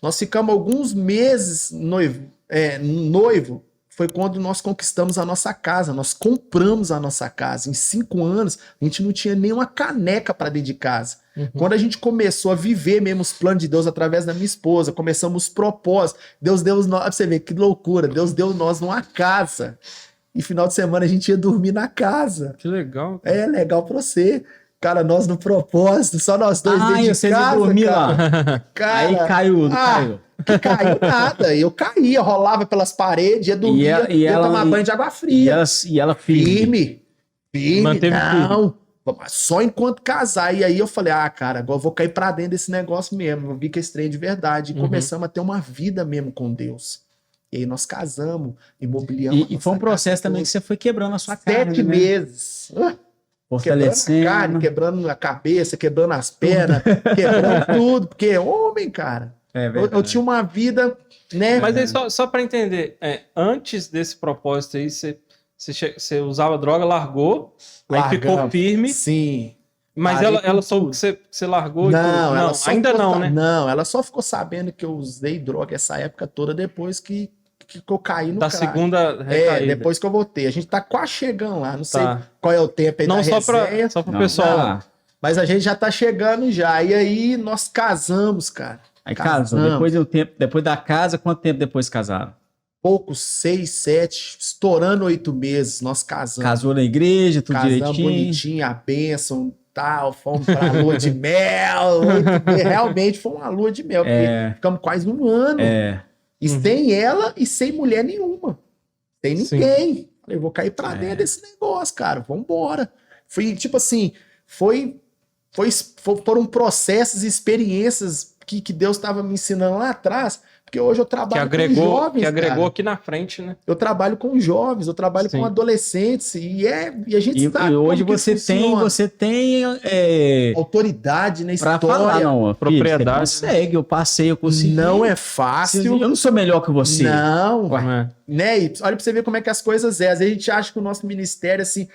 Nós ficamos alguns meses noivo. Foi quando nós conquistamos a nossa casa, nós compramos a nossa casa. Em 5 anos, a gente não tinha nenhuma caneca para dentro de casa. Quando a gente começou a viver mesmo os planos de Deus através da minha esposa, começamos os propósitos, Deus deu nós, pra você ver que loucura, Deus deu nós numa casa. E final de semana a gente ia dormir na casa. Que legal. Cara. É legal pra você. Cara, nós no propósito, só nós dois dentro de casa, dormir cara. Lá. Cara, aí caiu, não caiu. Que caiu nada. Eu caía, rolava pelas paredes, ia dormir, ia tomar banho de água fria. E ela firme. Manteve não. Só enquanto casar. E aí eu falei, cara, agora eu vou cair pra dentro desse negócio mesmo. Eu vi que esse trem é de verdade. E começamos a ter uma vida mesmo com Deus. E aí nós casamos, imobiliamos. E foi um processo também que você foi quebrando a sua carne. 7 meses. Fortalecendo. Quebrando a carne, quebrando a cabeça, quebrando as pernas, quebrando tudo. Porque homem, cara. Eu tinha uma vida, né? Mas aí, só para entender, antes desse propósito aí, você usava droga, largou, aí ficou firme. Sim. Mas ela soube que você largou? Não, ela ainda não, né? Não, ela só ficou sabendo que eu usei droga essa época toda depois que eu caí no da crack. Segunda recaída. Depois que eu voltei. A gente tá quase chegando lá, não sei qual é o tempo aí da resenha. Só pro pessoal lá. Mas a gente já tá chegando já. E aí nós casamos, cara. Aí casou. Depois de um tempo, depois da casa, quanto tempo depois casaram? Poucos, 6, 7, estourando 8 meses, nós casamos. Casou na igreja, tudo direitinho. Casamos bonitinho, a bênção, tal, fomos pra lua de mel. Realmente foi uma lua de mel, porque ficamos quase 1 ano. E sem ela e sem mulher nenhuma. Sem ninguém. Falei, vou cair pra dentro desse negócio, cara. Vambora. Foi tipo assim, foram processos e experiências que Deus estava me ensinando lá atrás, porque hoje eu Que trabalho com agregou, jovens, que agregou cara. aqui na frente, né? Eu trabalho com jovens, eu trabalho Sim. com adolescentes, e a gente E sabe hoje como que você tem autoridade na pra história. falar, não, propriedade, filho, você consegue, eu passei, eu consegui. Não é fácil. Eu não sou melhor que você. Não. É. Né? E olha pra você ver como é que as coisas é. Às vezes a gente acha que o nosso ministério, assim,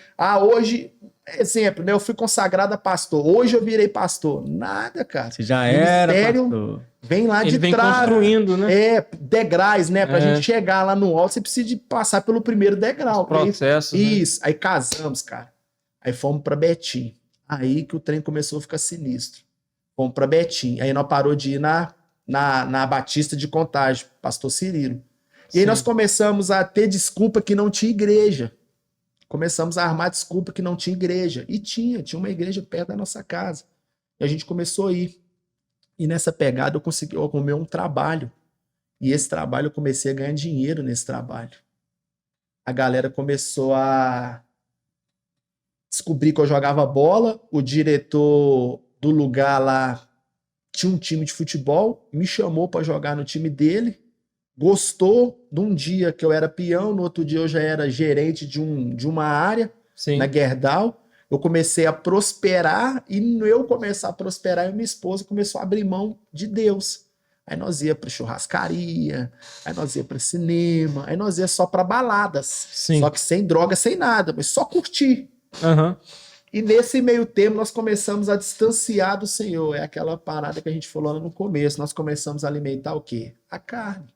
hoje, exemplo, né? Eu fui consagrado a pastor, hoje eu virei pastor. Nada, cara. Você já era Ministério pastor. vem lá Ele de vem trás. construindo, né? Degraus, né? Pra É. gente chegar lá no alto, você precisa de passar pelo primeiro degrau. Os processos, né? Isso. Aí casamos, cara. Aí fomos pra Betim. Aí que o trem começou a ficar sinistro. Fomos pra Betim. Aí nós parou de ir na Batista de Contagem, pastor Cirilo. E aí Sim. nós começamos a ter desculpa que não tinha igreja. Começamos a armar desculpa que não tinha igreja. E tinha uma igreja perto da nossa casa. E a gente começou a ir. E nessa pegada eu consegui arrumar um trabalho. E esse trabalho eu comecei a ganhar dinheiro nesse trabalho. A galera começou a descobrir que eu jogava bola. O diretor do lugar lá tinha um time de futebol, me chamou para jogar no time dele. Gostou de um dia que eu era peão, no outro dia eu já era gerente de uma área, Sim. na Gerdau. Eu comecei a prosperar e no eu começar a prosperar, eu e minha esposa começou a abrir mão de Deus. Aí nós ia para churrascaria, aí nós ia para cinema, aí nós ia só para baladas. Sim. Só que sem droga, sem nada, mas só curtir. Aham. E nesse meio tempo nós começamos a distanciar do Senhor. É aquela parada que a gente falou lá no começo. Nós começamos a alimentar o quê? A carne.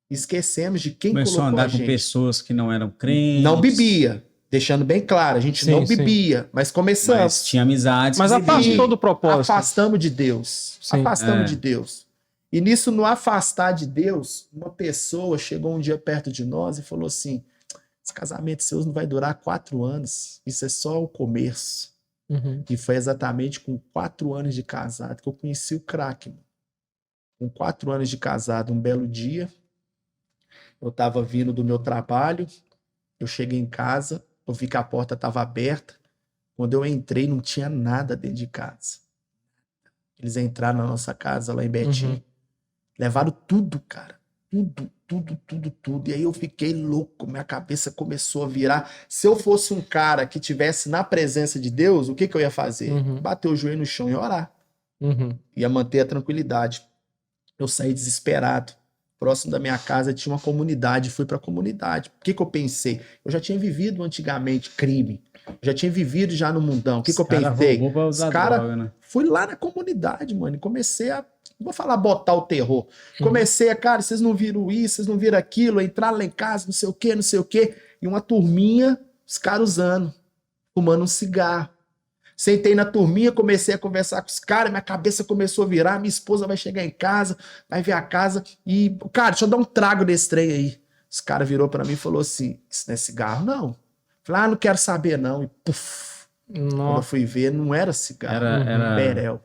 Esquecemos de quem Começou a colocou a andar com gente. pessoas que não eram crentes. Não bebia. Deixando bem claro, a gente Sim, não sim. bebia, mas começamos. Mas tinha amizades. Mas que afastou bebiam. do propósito. Afastamos de Deus. Sim. Afastamos de Deus. E nisso, no afastar de Deus, uma pessoa chegou um dia perto de nós e falou assim: esse casamento seu não vai durar 4 anos. Isso é só o começo. Uhum. E foi exatamente com 4 anos de casado que eu conheci o craque. Com 4 anos de casado, um belo dia, eu estava vindo do meu trabalho, eu cheguei em casa, eu vi que a porta estava aberta. Quando eu entrei, não tinha nada dentro de casa. Eles entraram na nossa casa lá em Betim. Uhum. Levaram tudo, cara. Tudo. E aí eu fiquei louco, minha cabeça começou a virar. Se eu fosse um cara que tivesse na presença de Deus, o que eu ia fazer? Uhum. Bater o joelho no chão e orar. Uhum. Ia manter a tranquilidade. Eu saí desesperado. Próximo da minha casa tinha uma comunidade, fui para a comunidade. O que eu pensei? Eu já tinha vivido antigamente crime. Já tinha vivido já no mundão. O que eu pensei? Roubou pra usar droga, né? Fui lá na comunidade, mano, e comecei a, não vou falar botar o terror. Comecei a, cara, vocês não viram isso, vocês não viram aquilo, entraram lá em casa, não sei o quê. E uma turminha, os caras usando, fumando um cigarro. Sentei na turminha, comecei a conversar com os caras, minha cabeça começou a virar, minha esposa vai chegar em casa, vai ver a casa e, cara, deixa eu dar um trago desse trem aí. Os caras virou pra mim e falou assim, isso não é cigarro, não. Falei, não quero saber não. E puf, quando eu Nossa. fui ver, não era cigarro, Era berel.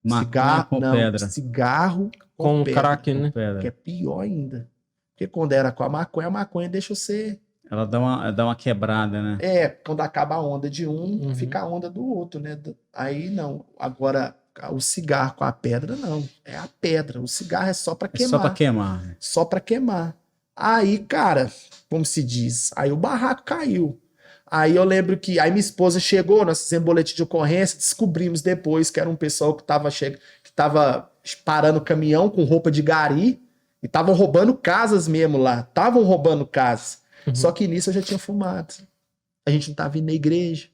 maconha Cigarro, com não, pedra. cigarro Com pedra, crack, né? que é Pedra. pior ainda. Porque quando era com a maconha deixa você... Ela dá uma quebrada, né? Quando acaba a onda de um, Uhum. fica a onda do outro, né? Aí não. Agora, o cigarro com a pedra, não. É a pedra. O cigarro é só pra É queimar. só pra queimar. Só pra queimar. Aí, cara, como se diz? Aí o barraco caiu. Aí eu lembro que... Aí minha esposa chegou, nós fizemos boletim de ocorrência, descobrimos depois que era um pessoal que tava parando caminhão com roupa de gari e estavam roubando casas mesmo lá. Estavam roubando casas. Só que nisso eu já tinha fumado. A gente não estava indo na igreja.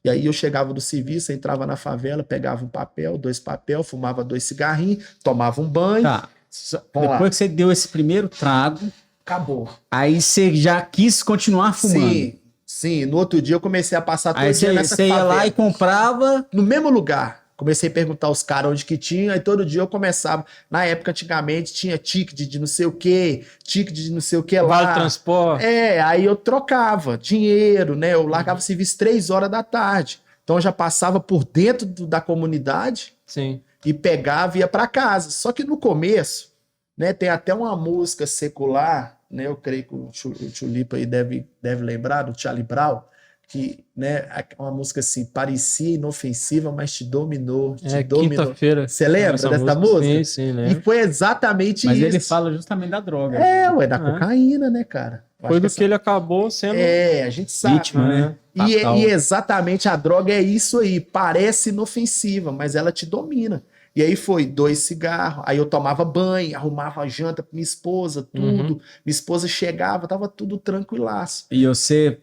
E aí eu chegava do serviço, entrava na favela, pegava um papel, 2 papel, fumava 2 cigarrinhos, tomava um banho. Tá. Vamos Depois lá. que você deu esse primeiro trago, Acabou. aí você já quis continuar fumando. Sim. No outro dia eu comecei a passar todo Aí dia nessa você ia favela. lá e comprava. No mesmo lugar. Comecei a perguntar aos caras onde que tinha, aí todo dia eu começava. Na época, antigamente, tinha ticket de não sei o quê, ticket de não sei o que lá. Vale transporte. Aí eu trocava dinheiro, né? Eu largava o serviço 3 horas da tarde. Então eu já passava por dentro da comunidade Sim. e pegava e ia para casa. Só que no começo, né, tem até uma música secular, né? Eu creio que o Tio Lipa aí deve lembrar, do Charlie Brown, que, né, uma música assim, parecia inofensiva, mas te dominou, te dominou. Quinta-feira. Você lembra Essa dessa música? Sim, sim, E lembro. foi exatamente Mas isso. ele fala justamente da droga. Ué, da cocaína, né, cara? Eu Foi acho do essa- que ele acabou sendo a gente sabe. Vítima, né? E Fatal. exatamente a droga é isso aí. Parece inofensiva, mas ela te domina. E aí foi 2 cigarros, aí eu tomava banho, arrumava a janta pra minha esposa, tudo. Minha esposa chegava, tava tudo tranquilaço. E você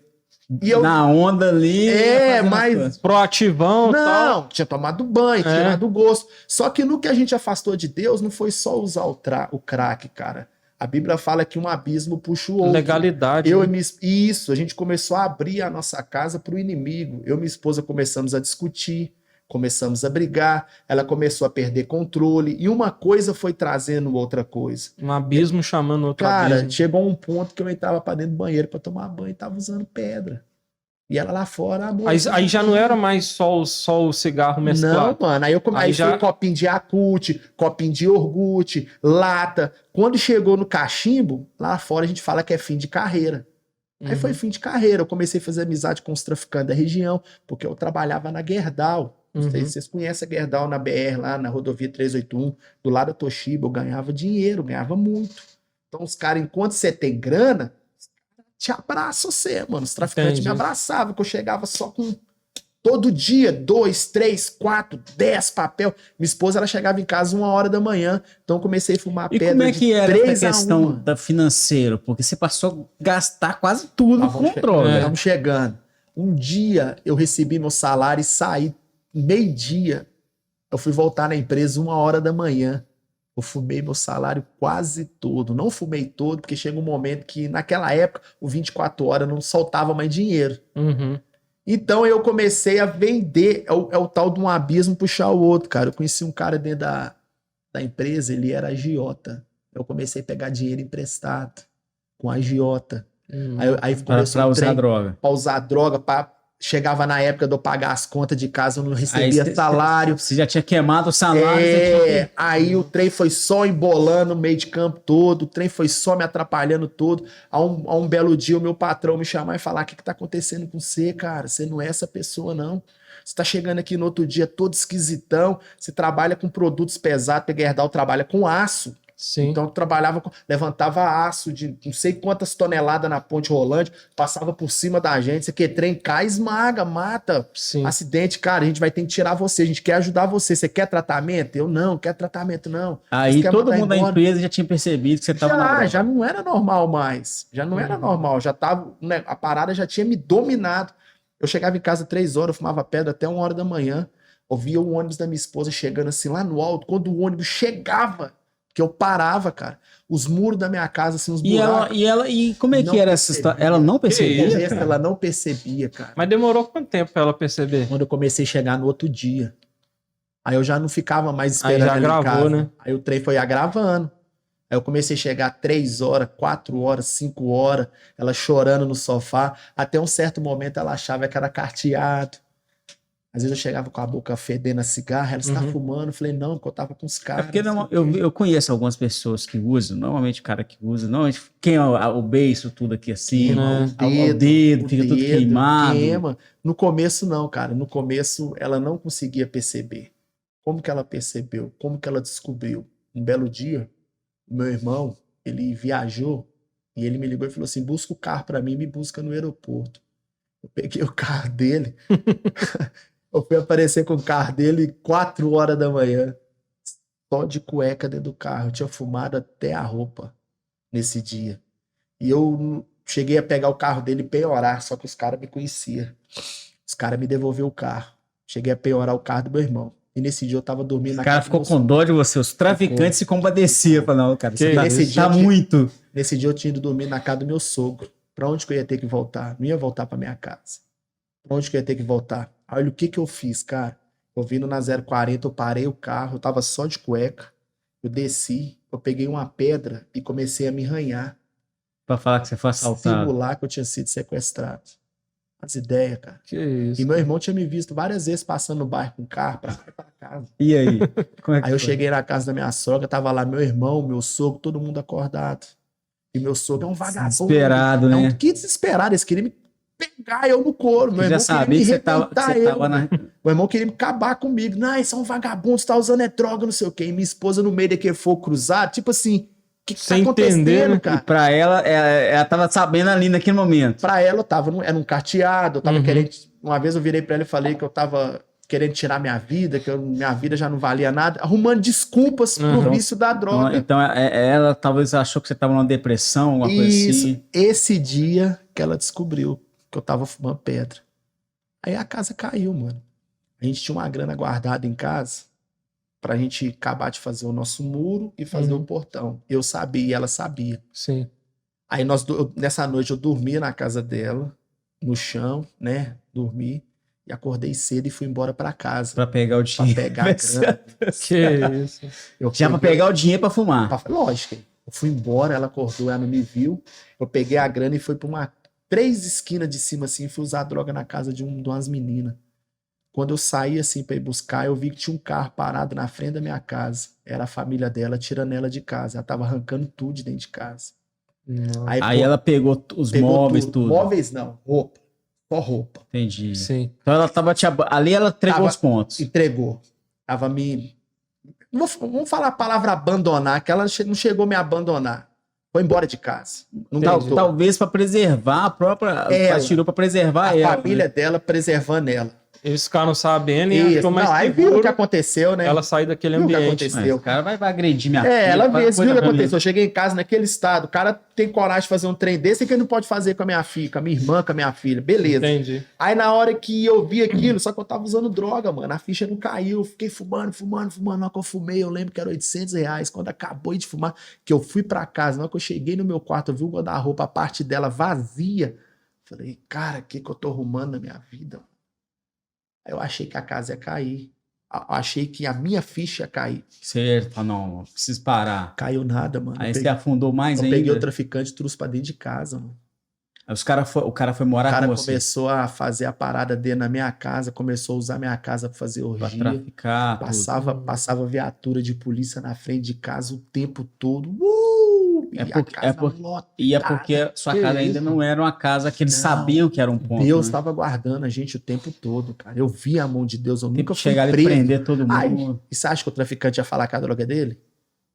E eu, na onda ali. fazendo as mas coisas. proativão e tal. não, tinha tomado banho, tinha tirado o gosto. Só que no que a gente afastou de Deus, não foi só usar o crack, cara. A Bíblia fala que um abismo puxa o outro. Legalidade. Eu né? e minha, isso, a gente começou a abrir a nossa casa para o inimigo. Eu e minha esposa começamos a discutir, começamos a brigar, ela começou a perder controle, e uma coisa foi trazendo outra coisa. Um abismo chamando outro Cara, abismo. chegou um ponto que eu entrava para dentro do banheiro para tomar banho e tava usando pedra. E ela lá fora, amor. Aí já não era mais só o cigarro mesclado. Não, mano. Aí foi copinho de Yakult, copinho de iogurte, lata. Quando chegou no cachimbo, lá fora a gente fala que é fim de carreira. Aí foi fim de carreira. Eu comecei a fazer amizade com os traficantes da região, porque eu trabalhava na Gerdau. Não sei se vocês conhecem a Gerdau na BR, lá na rodovia 381, do lado da Toshiba. Eu ganhava dinheiro, ganhava muito. Então os caras, enquanto você tem grana, te abraçam você, mano. Os traficantes me abraçavam, que eu chegava só com... Todo dia, 2, 3, 4, 10 papel. Minha esposa, ela chegava em casa 1h da manhã, então eu comecei a fumar E pedra. como é que era essa 3 a questão 1. da financeiro? Porque você passou a gastar quase tudo com Vamos droga. Estamos chegando. Um dia eu recebi meu salário e saí meio-dia. Eu fui voltar na empresa 1h da manhã. Eu fumei meu salário quase todo. Não fumei todo, porque chega um momento que, naquela época, o 24 horas não soltava mais dinheiro. Então eu comecei a vender. É o tal de um abismo puxar o outro, cara. Eu conheci um cara dentro da empresa, ele era agiota. Eu comecei a pegar dinheiro emprestado com agiota. Aí começou Pra usar droga. Pra usar droga, chegava na época de eu pagar as contas de casa, eu não recebia salário. Você já tinha queimado o salário. Aí o trem foi só embolando o meio de campo todo, o trem foi só me atrapalhando todo. A um belo dia o meu patrão me chamar e falar: o que tá acontecendo com você, cara? Você não é essa pessoa, não. Você tá chegando aqui no outro dia todo esquisitão, você trabalha com produtos pesados, porque a Gerdau trabalha com aço. Sim. Então eu levantava aço de não sei quantas toneladas na ponte rolante, passava por cima da gente, você quer trem, cai, esmaga, mata. Sim. Acidente, cara, a gente vai ter que tirar você, a gente quer ajudar você. Você quer tratamento? Eu não quero tratamento, não. Aí todo mundo da empresa já tinha percebido que você tava na droga. Já não era normal mais. Já não era normal. Já tava, né, a parada já tinha me dominado. Eu chegava em casa 3 horas, eu fumava pedra até 1h da manhã. Ouvia o ônibus da minha esposa chegando assim lá no alto. Quando o ônibus chegava, que eu parava, cara. Os muros da minha casa, assim, os buracos. E como é que era essa história? Ela não percebia? Ela não percebia, cara. Mas demorou quanto tempo pra ela perceber? Quando eu comecei a chegar no outro dia. Aí eu já não ficava mais esperando Aí já ela em agravou, casa. né? Aí o trem foi agravando. Aí eu comecei a chegar 3 horas, 4 horas, 5 horas, ela chorando no sofá. Até um certo momento ela achava que era carteado. Às vezes eu chegava com a boca fedendo a cigarro, ela está fumando. Eu falei, não, porque eu tava com os caras. Porque eu conheço algumas pessoas que usam, normalmente o cara que usa, normalmente quem é o beiço, tudo aqui assim, o dedo, fica tudo queimado. Queima. No começo não, cara. No começo ela não conseguia perceber. Como que ela percebeu? Como que ela descobriu? Um belo dia, meu irmão, ele viajou e ele me ligou e falou assim, busca o carro para mim e me busca no aeroporto. Eu peguei o carro dele... Eu fui aparecer com o carro dele 4 horas da manhã, só de cueca dentro do carro. Eu tinha fumado até a roupa nesse dia. E eu cheguei a pegar o carro dele e penhorar, só que os caras me conheciam. Os caras me devolveram o carro. Cheguei a penhorar o carro do meu irmão. E nesse dia eu tava dormindo na casa. O cara ficou com dó de você, os traficantes se compadeciam. Falaram, não, cara, você tá muito. Nesse dia eu tinha ido dormir na casa do meu sogro. Pra onde que eu ia ter que voltar? Não ia voltar pra minha casa. Pra onde que eu ia ter que voltar? Olha o que eu fiz, cara. Eu vindo na 040, eu parei o carro, eu tava só de cueca. Eu desci, eu peguei uma pedra e comecei a me arranhar. Pra falar que você foi assaltado. Simular que eu tinha sido sequestrado. As ideias, cara. Que isso. E meu irmão tinha me visto várias vezes passando no bairro com o carro pra casa. E aí? Como é que aí eu foi? cheguei na casa da minha sogra, tava lá meu irmão, meu sogro, todo mundo acordado. E meu sogro é um vagabundo. Desesperado, né? Que desesperado, eles queriam me pegar eu no couro. Meu Eu já irmão queria sabia me que você tava arrebentar na... Meu irmão queria me acabar comigo. Não, esse é um vagabundo, você tá usando droga, não sei o quê. E minha esposa no meio daquele fogo cruzado, tipo assim, o que tá Sem acontecendo, entender, né? E cara? pra ela tava sabendo ali naquele momento. Pra ela, eu tava era um carteado, eu tava Uhum. querendo. Uma vez eu virei pra ela e falei que eu tava querendo tirar minha vida, que minha vida já não valia nada, arrumando desculpas pro Uhum. vício da droga. Então ela talvez achou que você tava numa depressão, alguma coisa Isso, assim. esse dia que ela descobriu que eu tava fumando pedra. Aí a casa caiu, mano. A gente tinha uma grana guardada em casa pra gente acabar de fazer o nosso muro e fazer Uhum. o portão. Eu sabia e ela sabia. Sim. Aí nessa noite eu dormi na casa dela, no chão, né? Dormi e acordei cedo e fui embora pra casa. Pra pegar o Pra dinheiro. pegar a grana. Que isso. Eu Já pra peguei- pegar o dinheiro pra fumar. Lógico. Eu fui embora, ela acordou, ela não me viu. Eu peguei a grana e fui pra 3 esquinas de cima assim, e fui usar droga na casa de umas meninas. Quando eu saí assim pra ir buscar, eu vi que tinha um carro parado na frente da minha casa. Era a família dela tirando ela de casa. Ela tava arrancando tudo de dentro de casa. Não. Aí pô, ela pegou os pegou móveis, tudo. Móveis não, roupa. Só roupa. Entendi. Sim. Então ela tava ali ela entregou Tava- os pontos. Entregou. Tava me. Vamos falar a palavra abandonar, que ela não chegou a me abandonar. Foi embora de casa. Não voltou. Talvez pra preservar a própria. Ela tirou pra preservar A ela. família dela preservando ela. Eles ficaram sabendo e Isso. achou mais Não, aí viu o que seguro aconteceu, né? ela sair daquele Viu o que ambiente. aconteceu? O cara vai agredir minha Ela faz viu o coisa que pra mim. aconteceu. Eu cheguei em casa naquele estado. O cara tem coragem de fazer um trem desse e que ele não pode fazer com a minha filha, com a minha irmã, com a minha filha. Beleza. Entendi. Aí na hora que eu vi aquilo, só que eu tava usando droga, mano. A ficha não caiu. Eu fiquei fumando. Na hora que eu fumei, eu lembro que era R$800. Quando acabou de fumar, que eu fui pra casa, na hora que eu cheguei no meu quarto, eu vi o guarda-roupa, a parte dela vazia. Falei, cara, o que eu tô arrumando na minha vida? Aí eu achei que a casa ia cair. Eu achei que a minha ficha ia cair. Certo, não, preciso parar. Caiu nada, mano. Aí Eu você peguei- afundou mais Eu ainda. peguei o traficante e trouxe pra dentro de casa, mano. Aí o cara foi O morar cara com você. começou a fazer a parada dele na minha casa, começou a usar minha casa pra fazer Pra orgia. traficar. tudo. Passava viatura de polícia na frente de casa o tempo todo. E a casa lotada. E é porque sua Que casa isso? ainda não era uma casa que eles Não. sabiam que era um ponto. Deus né? estava guardando a gente o tempo todo, cara. Eu vi a mão de Deus, eu Tem nunca que fui chegar ali e preso. prender todo Ai, mundo. e você acha que o traficante ia falar que a droga é dele?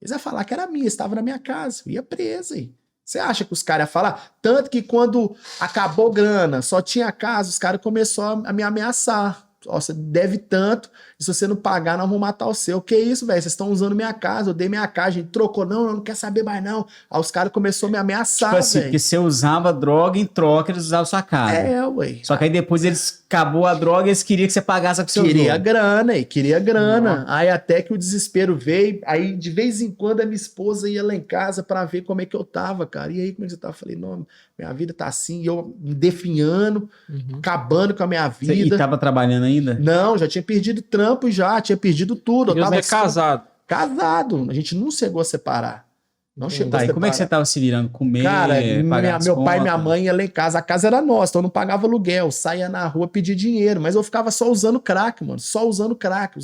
Eles iam falar que era minha, estava na minha casa. Eu ia preso aí. Você acha que os caras iam falar? Tanto que quando acabou grana, só tinha casa, os caras começaram a me ameaçar. Ó, você deve tanto, e se você não pagar, nós vamos matar o seu. Que isso, velho? Vocês estão usando minha casa, eu dei minha casa, a gente trocou, não quer saber mais não. Aí os caras começaram a me ameaçar, Tipo assim, velho. porque você usava droga em troca, eles usavam sua casa. Ué. Só que aí depois eles acabou a droga e eles queriam que você pagasse a que você Queria usou. grana, e queria grana. Aí até que o desespero veio, aí de vez em quando a minha esposa ia lá em casa pra ver como é que eu tava, cara. E aí, como é que você tava? Eu falei, não, minha vida tá assim, e eu me definhando, Uhum. acabando com a minha Você, e vida. tava trabalhando ainda? Não, já tinha perdido trampo já, tinha perdido tudo. Eu E tava você é casado. casado, a gente não chegou a separar. Não chegou Tá, a e separar. como é que você tava se virando? Comer, Cara, pagar as meu pai e contas? minha mãe iam lá em casa. A casa era nossa, então eu não pagava aluguel. Saía na rua pedir dinheiro. Mas eu ficava só usando crack, mano. Só usando crack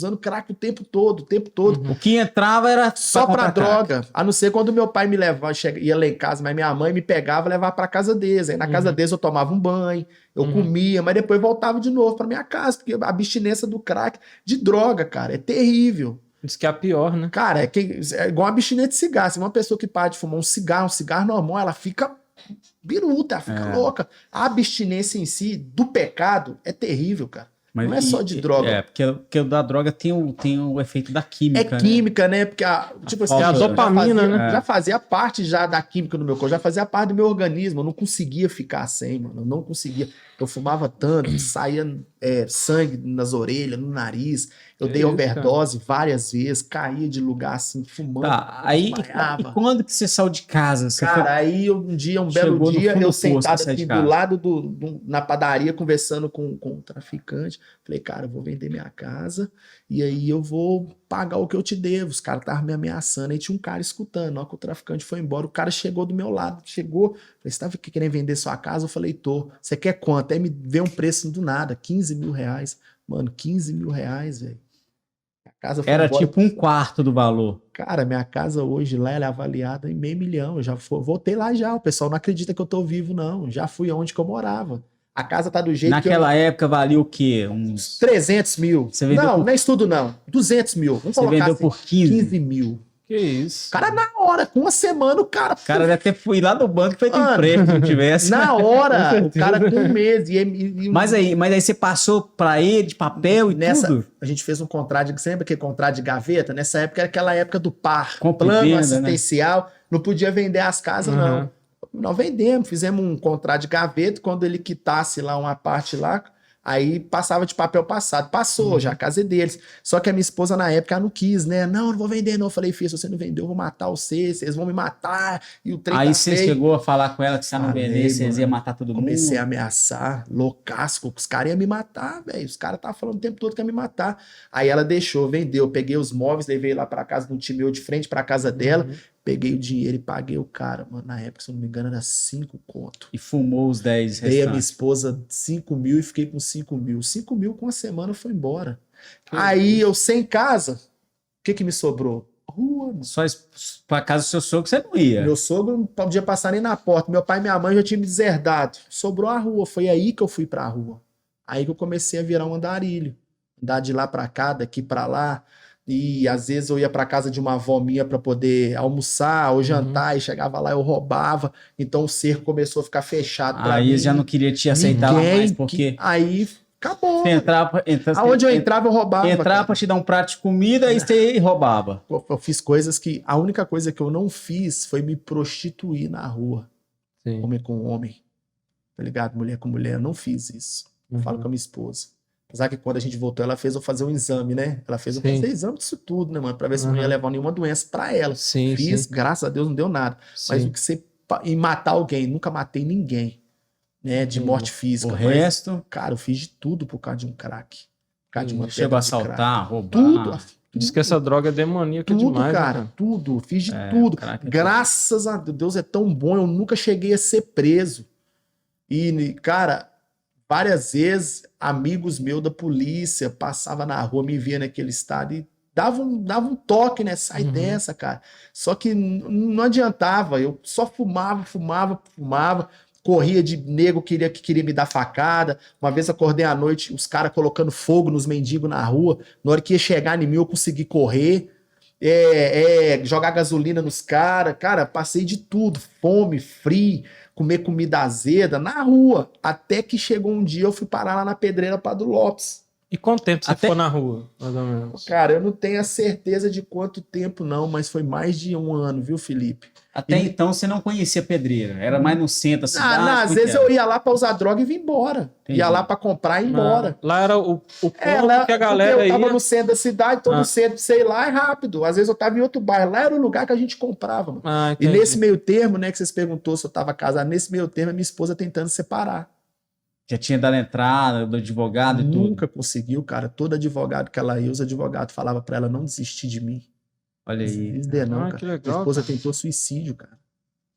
o tempo todo, o tempo todo. Uhum. O que entrava era Só pra comprar crack. droga. A não ser quando meu pai me levava, ia lá em casa, mas minha mãe me pegava e levava pra casa deles. Aí na casa deles eu tomava um banho, eu Uhum. comia, mas depois voltava de novo pra minha casa, porque a abstinência do crack, de droga, cara, é terrível. Diz que é a pior, né? Cara, é igual a abstinência de cigarro. Se uma pessoa que para de fumar um cigarro normal, ela fica biruta, ela fica louca. A abstinência em si, do pecado, é terrível, cara. Mas Não é só de droga. É, porque o da droga tem o efeito da É química. química, né? Porque, tipo assim, falta- já dopamina, fazia, né? Já fazia parte já da química no meu corpo, já fazia parte do meu organismo. Eu não conseguia ficar sem, mano. Eu não conseguia. Eu fumava tanto, saía sangue nas orelhas, no nariz. Eu Que dei isso, overdose várias vezes, caía de lugar assim, fumando. Tá, aí, desmaiava. e quando que você saiu de casa? Você Cara, aí um belo Chegou no dia, fundo do eu poço sentado pra sair de assim casa. do lado na padaria, conversando com o traficante. Falei, cara, eu vou vender minha casa e aí eu vou pagar o que eu te devo. Os caras estavam me ameaçando, aí tinha um cara escutando. Na hora que o traficante foi embora, o cara chegou do meu lado, chegou. Falei, você tava querendo vender sua casa? Eu falei, tô. Você quer quanto? Aí me veio um preço do nada, R$15 mil. Mano, R$15 mil, velho. A casa foi era embora. tipo um quarto do valor. Cara, minha casa hoje lá ela é avaliada em R$500 000. Eu já voltei lá já. O pessoal não acredita que eu tô vivo, não. Já fui onde que eu morava. A casa tá do jeito Naquela época valia o quê? Uns... 300 mil. Você vendeu Não, por... não é isso tudo não. 200 mil. Vamos Você colocar vendeu assim, por 15? 15 mil. Que isso? O cara na hora, com uma semana o cara... O cara deve ter fui lá no banco e feito Mano, empréstimo se tivesse. Na hora, o cara com um mês. Mas aí você passou pra ele de papel e tudo? A gente fez um contrato, sempre aquele contrato de gaveta, nessa época era aquela época do par, Compra e plano venda, assistencial, não podia vender as casas não. Nós vendemos, fizemos um contrato de gaveta, quando ele quitasse lá uma parte lá, aí passava de papel passado. Passou, já a casa é deles. Só que a minha esposa na época não quis, né? Não vou vender não. Eu falei, filho, se você não vendeu, eu vou matar vocês vão me matar. E o trem aí tá você feio. chegou a falar com ela que se ela não Falei, vendesse, vocês mano. iam matar todo mundo? Comecei a ameaçar, loucasco, os caras iam me matar, velho. Os caras estavam falando o tempo todo que iam me matar. Aí ela deixou, vendeu. Peguei os móveis, levei lá pra casa de um time meu de frente pra casa dela. Peguei o dinheiro e paguei o cara, mano. Na época, se eu não me engano, era 5 conto. E fumou os 10 Dei a minha restantes. esposa 5 mil e fiquei com 5 mil. 5 mil com uma semana foi embora. Aí eu sem casa, o que me sobrou? Rua, mano. Só pra casa do seu sogro você não ia. Meu sogro não podia passar nem na porta. Meu pai e minha mãe já tinham me deserdado. Sobrou a rua. Foi aí que eu fui pra rua. Aí que eu comecei a virar um andarilho. Andar de lá pra cá, daqui pra lá. E às vezes eu ia pra casa de uma avó minha pra poder almoçar ou jantar. E chegava lá, eu roubava. Então o cerco começou a ficar fechado pra mim. Aí já não queria te aceitar lá mais, porque... Aí acabou. Você entrava, Aonde eu entrava, eu roubava. entrava pra te dar um prato de comida e você roubava. Eu fiz coisas que... A única coisa que eu não fiz foi me prostituir na rua. Sim. Homem com homem. Tá ligado? Mulher com mulher. Eu não fiz isso. Eu falo com a minha esposa. Apesar que quando a gente voltou, ela fez eu fazer um exame, né? Ela fez eu fazer exame disso tudo, né, mano? Pra ver se não ia levar nenhuma doença pra ela. Sim, Fiz, sim. graças a Deus não deu nada. Mas o que você... E matar alguém. Nunca matei ninguém. Né? De morte física. O Mas, resto... cara, eu fiz de tudo por causa de um crack. Por causa de uma Chegou a pedra de crack. assaltar, roubar. Tudo. Diz que essa droga é demoníaca Tudo, demais, né, cara, tudo. Fiz de tudo. crack é Graças a Deus, é tão bom. Eu nunca cheguei a ser preso. E, cara, várias vezes, amigos meus da polícia passavam na rua, me via naquele estado e dava um toque, né? Sai dessa, cara. Só que não adiantava. Eu só fumava. Corria de nego que queria me dar facada. Uma vez acordei à noite, os caras colocando fogo nos mendigos na rua. Na hora que ia chegar em mim, eu consegui correr. Jogar gasolina nos caras. Cara, passei de tudo. Fome, frio, comer comida azeda na rua. Até que chegou um dia, eu fui parar lá na Pedreira Padre Lopes. E quanto tempo você Até- ficou na rua, mais ou menos? Cara, eu não tenho a certeza de quanto tempo não, mas foi mais de 1 ano, viu, Felipe? Até então você não conhecia Pedreira. Era mais no centro da cidade. Às como vezes que era? eu ia lá pra usar droga e vim embora. Entendi. Ia lá pra comprar e ir embora. Lá era o ponto Lá, que a galera porque eu tava ia... no centro da cidade, todo centro, sei lá, é rápido. Às vezes eu tava em outro bairro. Lá era o lugar que a gente comprava, mano. E entendi. nesse meio termo, né, que vocês perguntou se eu tava casado, nesse meio termo, a minha esposa tentando separar. Já tinha dado a entrada do advogado e tudo. Nunca conseguiu, cara. Todo advogado que ela ia, os advogados falavam pra ela não desistir de mim. Olha aí. Desistir não, que cara. legal, Minha esposa cara. tentou suicídio, cara.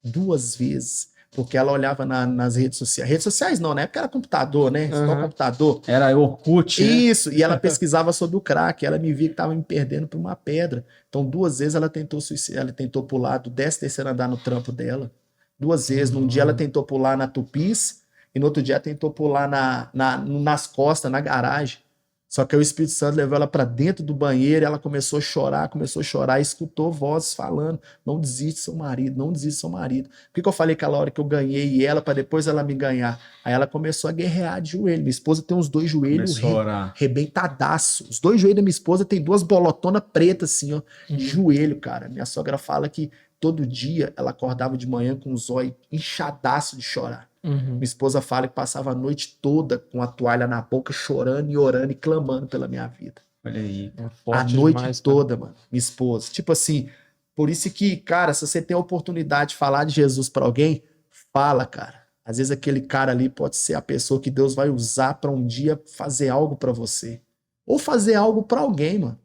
2 vezes. Porque ela olhava nas redes sociais. Redes sociais não, na época era computador, né? Só computador. Era Orkut, né? Isso, e ela pesquisava sobre o crack. Ela me via que tava me perdendo por uma pedra. Então, 2 vezes ela tentou suicidar. Ela tentou pular do 13º andar no trampo dela. 2 vezes. Num dia ela tentou pular na Tupis. E no outro dia ela tentou pular nas costas, na garagem. Só que o Espírito Santo levou ela para dentro do banheiro, ela começou a chorar, e escutou vozes falando: não desiste seu marido, não desiste seu marido. Por que eu falei aquela hora que eu ganhei ela para depois ela me ganhar? Aí ela começou a guerrear de joelho. Minha esposa tem uns 2 joelhos Começou a orar. rebentadaço. Os 2 joelhos da minha esposa tem 2 bolotonas pretas assim, ó, de joelho, cara. Minha sogra fala que todo dia ela acordava de manhã com os olhos inchadaço de chorar. Minha esposa fala que passava a noite toda com a toalha na boca, chorando e orando e clamando pela minha vida. Olha aí. A noite toda, mano. Minha esposa. Tipo assim, por isso que, cara, se você tem a oportunidade de falar de Jesus pra alguém, fala, cara. Às vezes aquele cara ali pode ser a pessoa que Deus vai usar pra um dia fazer algo pra você. Ou fazer algo pra alguém, mano.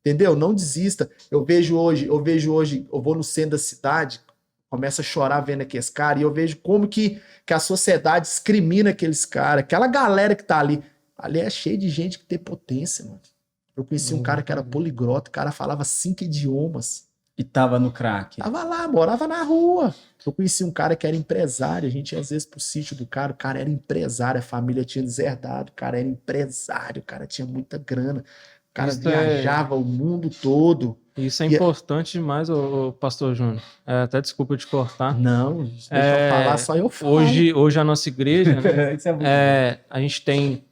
Entendeu? Não desista. Eu vejo hoje, eu vou no centro da cidade, começo a chorar vendo aqueles caras, e eu vejo como que a sociedade discrimina aqueles caras, aquela galera que tá ali. Ali é cheio de gente que tem potência, mano. Eu conheci um cara que era poliglota, o cara falava 5 idiomas. E tava no crack. Tava lá, morava na rua. Eu conheci um cara que era empresário, a gente ia às vezes pro sítio do cara, o cara era empresário, a família tinha deserdado, o cara era empresário, o cara tinha muita grana, o cara Isso viajava o mundo todo. Isso é E- importante demais, ô Pastor Júnior. Até desculpa te cortar. Não, deixa eu falar, só eu falo. Hoje a nossa igreja, né, Isso é muito a gente tem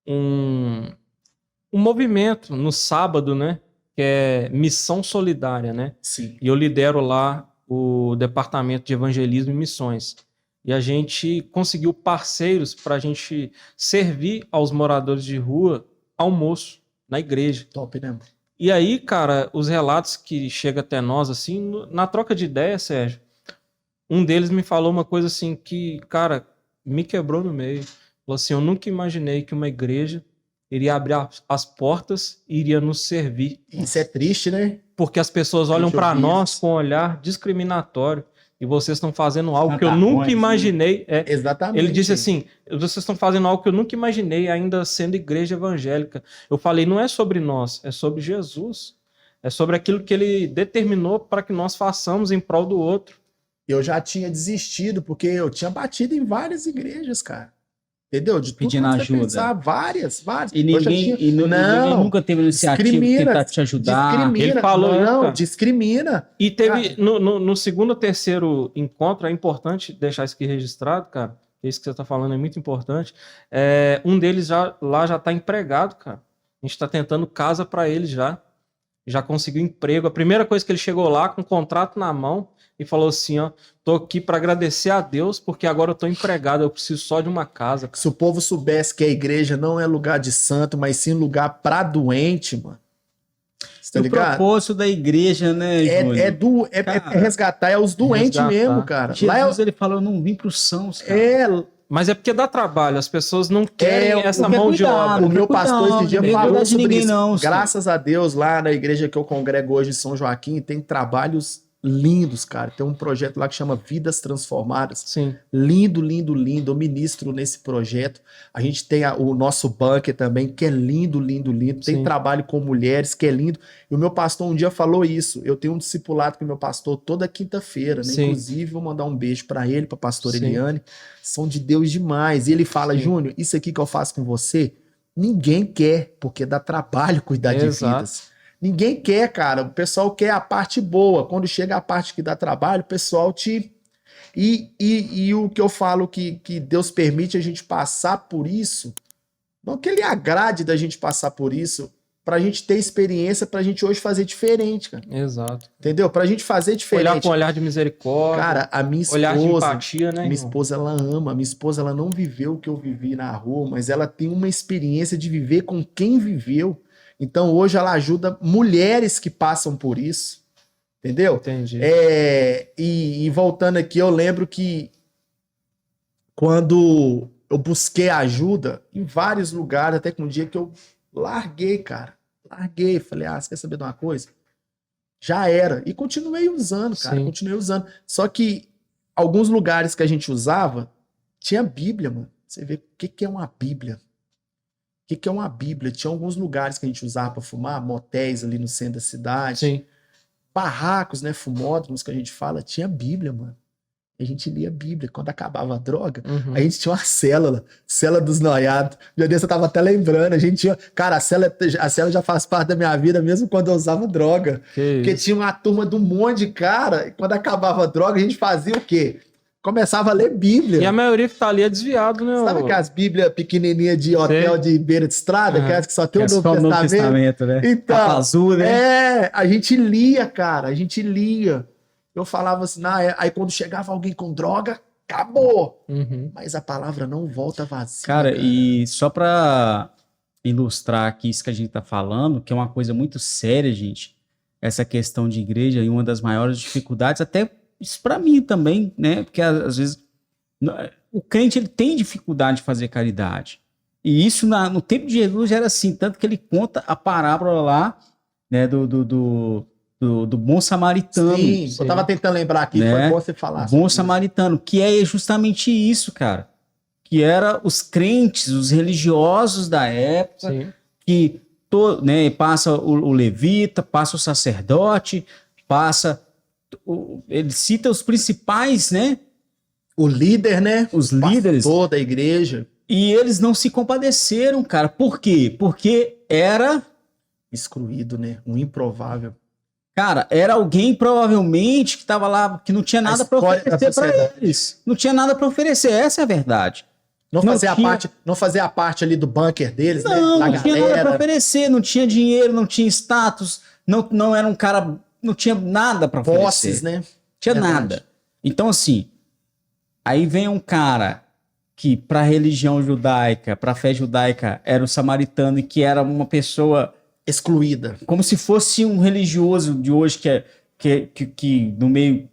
um movimento no sábado, né? Que é Missão Solidária, né? Sim. E eu lidero lá o Departamento de Evangelismo e Missões. E a gente conseguiu parceiros para a gente servir aos moradores de rua almoço na igreja. Top, né? E aí, cara, os relatos que chegam até nós, assim, na troca de ideia, Sérgio, um deles me falou uma coisa assim que, cara, me quebrou no meio. Falou assim, eu nunca imaginei que uma igreja iria abrir as portas e iria nos servir. Isso é triste, né? Porque as pessoas olham Gente, eu para vi nós isso. com um olhar discriminatório. E vocês estão fazendo algo que eu Santarrões, nunca né? imaginei. Exatamente. Ele disse assim, vocês estão fazendo algo que eu nunca imaginei, ainda sendo igreja evangélica. Eu falei, não é sobre nós, é sobre Jesus. É sobre aquilo que ele determinou para que nós façamos em prol do outro. Eu já tinha desistido, porque eu tinha batido em várias igrejas, cara. Entendeu? De tudo Pedindo quanto você ajuda. pensar, várias. E Eu já ninguém, tinha- ninguém nunca teve iniciativa de discrimina, tentar te ajudar. discrimina. Ele falou isso, não, cara. discrimina. E teve, Cara. no segundo ou terceiro encontro, é importante deixar isso aqui registrado, cara. Isso que você está falando é muito importante. Um deles já está empregado, cara. A gente está tentando casa para ele já. Já conseguiu emprego. A primeira coisa que ele chegou lá com um contrato na mão e falou assim, ó, tô aqui para agradecer a Deus porque agora eu tô empregado, eu preciso só de uma casa. Se o povo soubesse que a igreja não é lugar de santo, mas sim lugar pra doente, mano. Você tá E o ligado? propósito da igreja, né, Júnior? É Cara, resgatar os doentes resgatar. mesmo, cara. Jesus, ele falou, eu não vim pros sãos, cara. Mas é porque dá trabalho, as pessoas não querem essa o que é mão de cuidado, obra. O meu cuidado, pastor esse dia não é falou verdade de sobre ninguém, isso. não, senhor. Graças a Deus, lá na igreja que eu congrego hoje em São Joaquim, tem trabalhos lindos, cara. Tem um projeto lá que chama Vidas Transformadas. Sim, Lindo, lindo, lindo. Eu ministro nesse projeto. A gente tem o nosso bunker também, que é lindo, lindo, lindo. Tem Sim. trabalho com mulheres, que é lindo. E o meu pastor um dia falou isso. Eu tenho um discipulado com o meu pastor toda quinta-feira, né? Sim. Inclusive, vou mandar um beijo para ele, para pastor Sim. Eliane. São de Deus demais. E ele fala, Sim. Júnior, isso aqui que eu faço com você, ninguém quer, porque dá trabalho cuidar de Exato. vidas. Ninguém quer, cara. O pessoal quer a parte boa. Quando chega a parte que dá trabalho, o pessoal te... E o que eu falo que Deus permite a gente passar por isso, não que ele agrade da gente passar por isso, pra gente ter experiência, pra gente hoje fazer diferente, cara. exato. Entendeu? Pra gente fazer Olhar diferente. com olhar de misericórdia, Cara, a minha olhar de esposa... empatia, né, Minha irmão? esposa, ela ama. Minha esposa, ela não viveu o que eu vivi na rua, mas ela tem uma experiência de viver com quem viveu. Então, hoje, ela ajuda mulheres que passam por isso. Entendeu? Entendi. E voltando aqui, eu lembro que quando eu busquei ajuda em vários lugares, até que um dia que eu larguei, cara. Larguei. Falei, você quer saber de uma coisa? Já era. E continuei usando, cara. Sim. Continuei usando. Só que alguns lugares que a gente usava, tinha Bíblia, mano. Você vê o que é uma Bíblia. O que é uma Bíblia? Tinha alguns lugares que a gente usava para fumar, motéis ali no centro da cidade. Sim. Barracos, né? Fumódromos que a gente fala, tinha Bíblia, mano. E a gente lia a Bíblia. Quando acabava a droga, Uhum. a gente tinha uma célula dos noiados. Já desse eu tava até lembrando. A gente tinha. Cara, a célula já faz parte da minha vida, mesmo quando eu usava droga. Que Porque isso. tinha uma turma de um monte de cara, e quando acabava a droga, a gente fazia o quê? Começava a ler Bíblia. E a maioria que tá ali é desviado, né? Sabe aquelas Bíblias pequenininhas de hotel de beira de estrada, Aham. aquelas que só tem o Que é Novo só o Novo Testamento? Testamento, né? Então, Capa azul, né? a gente lia, cara, a gente lia. Eu falava assim, aí quando chegava alguém com droga, acabou. Uhum. Mas a palavra não volta vazia. Cara, e só pra ilustrar aqui isso que a gente tá falando, que é uma coisa muito séria, gente, essa questão de igreja e uma das maiores dificuldades, até isso pra mim também, né? Porque às vezes o crente ele tem dificuldade de fazer caridade. E isso no tempo de Jesus já era assim, tanto que ele conta a parábola lá, né, do bom samaritano. Sim, Sim. eu tava tentando lembrar aqui, Né? foi bom você falar. Bom sobre isso. samaritano, que é justamente isso, cara. Que era os crentes, os religiosos da época, Sim. que né, passa o levita, passa o sacerdote, passa, ele cita os principais, né? O líder, né? Os O líderes. pastor da igreja. E eles não se compadeceram, cara. Por quê? Porque era... Excluído, né? Um improvável. Cara, era alguém provavelmente que estava lá, que não tinha nada para escória da oferecer para sociedade. eles. Não tinha nada para oferecer, essa é a verdade. Não Não fazia, tinha- não fazia parte ali do bunker deles, né? Não, Da não tinha nada para galera. oferecer, não tinha dinheiro, não tinha status, não era um cara, não tinha nada para oferecer. Posses, né? Não tinha Verdade. nada. Então, assim, aí vem um cara que, para a religião judaica, para a fé judaica, era o samaritano e que era uma pessoa Excluída. como se fosse um religioso de hoje que no meio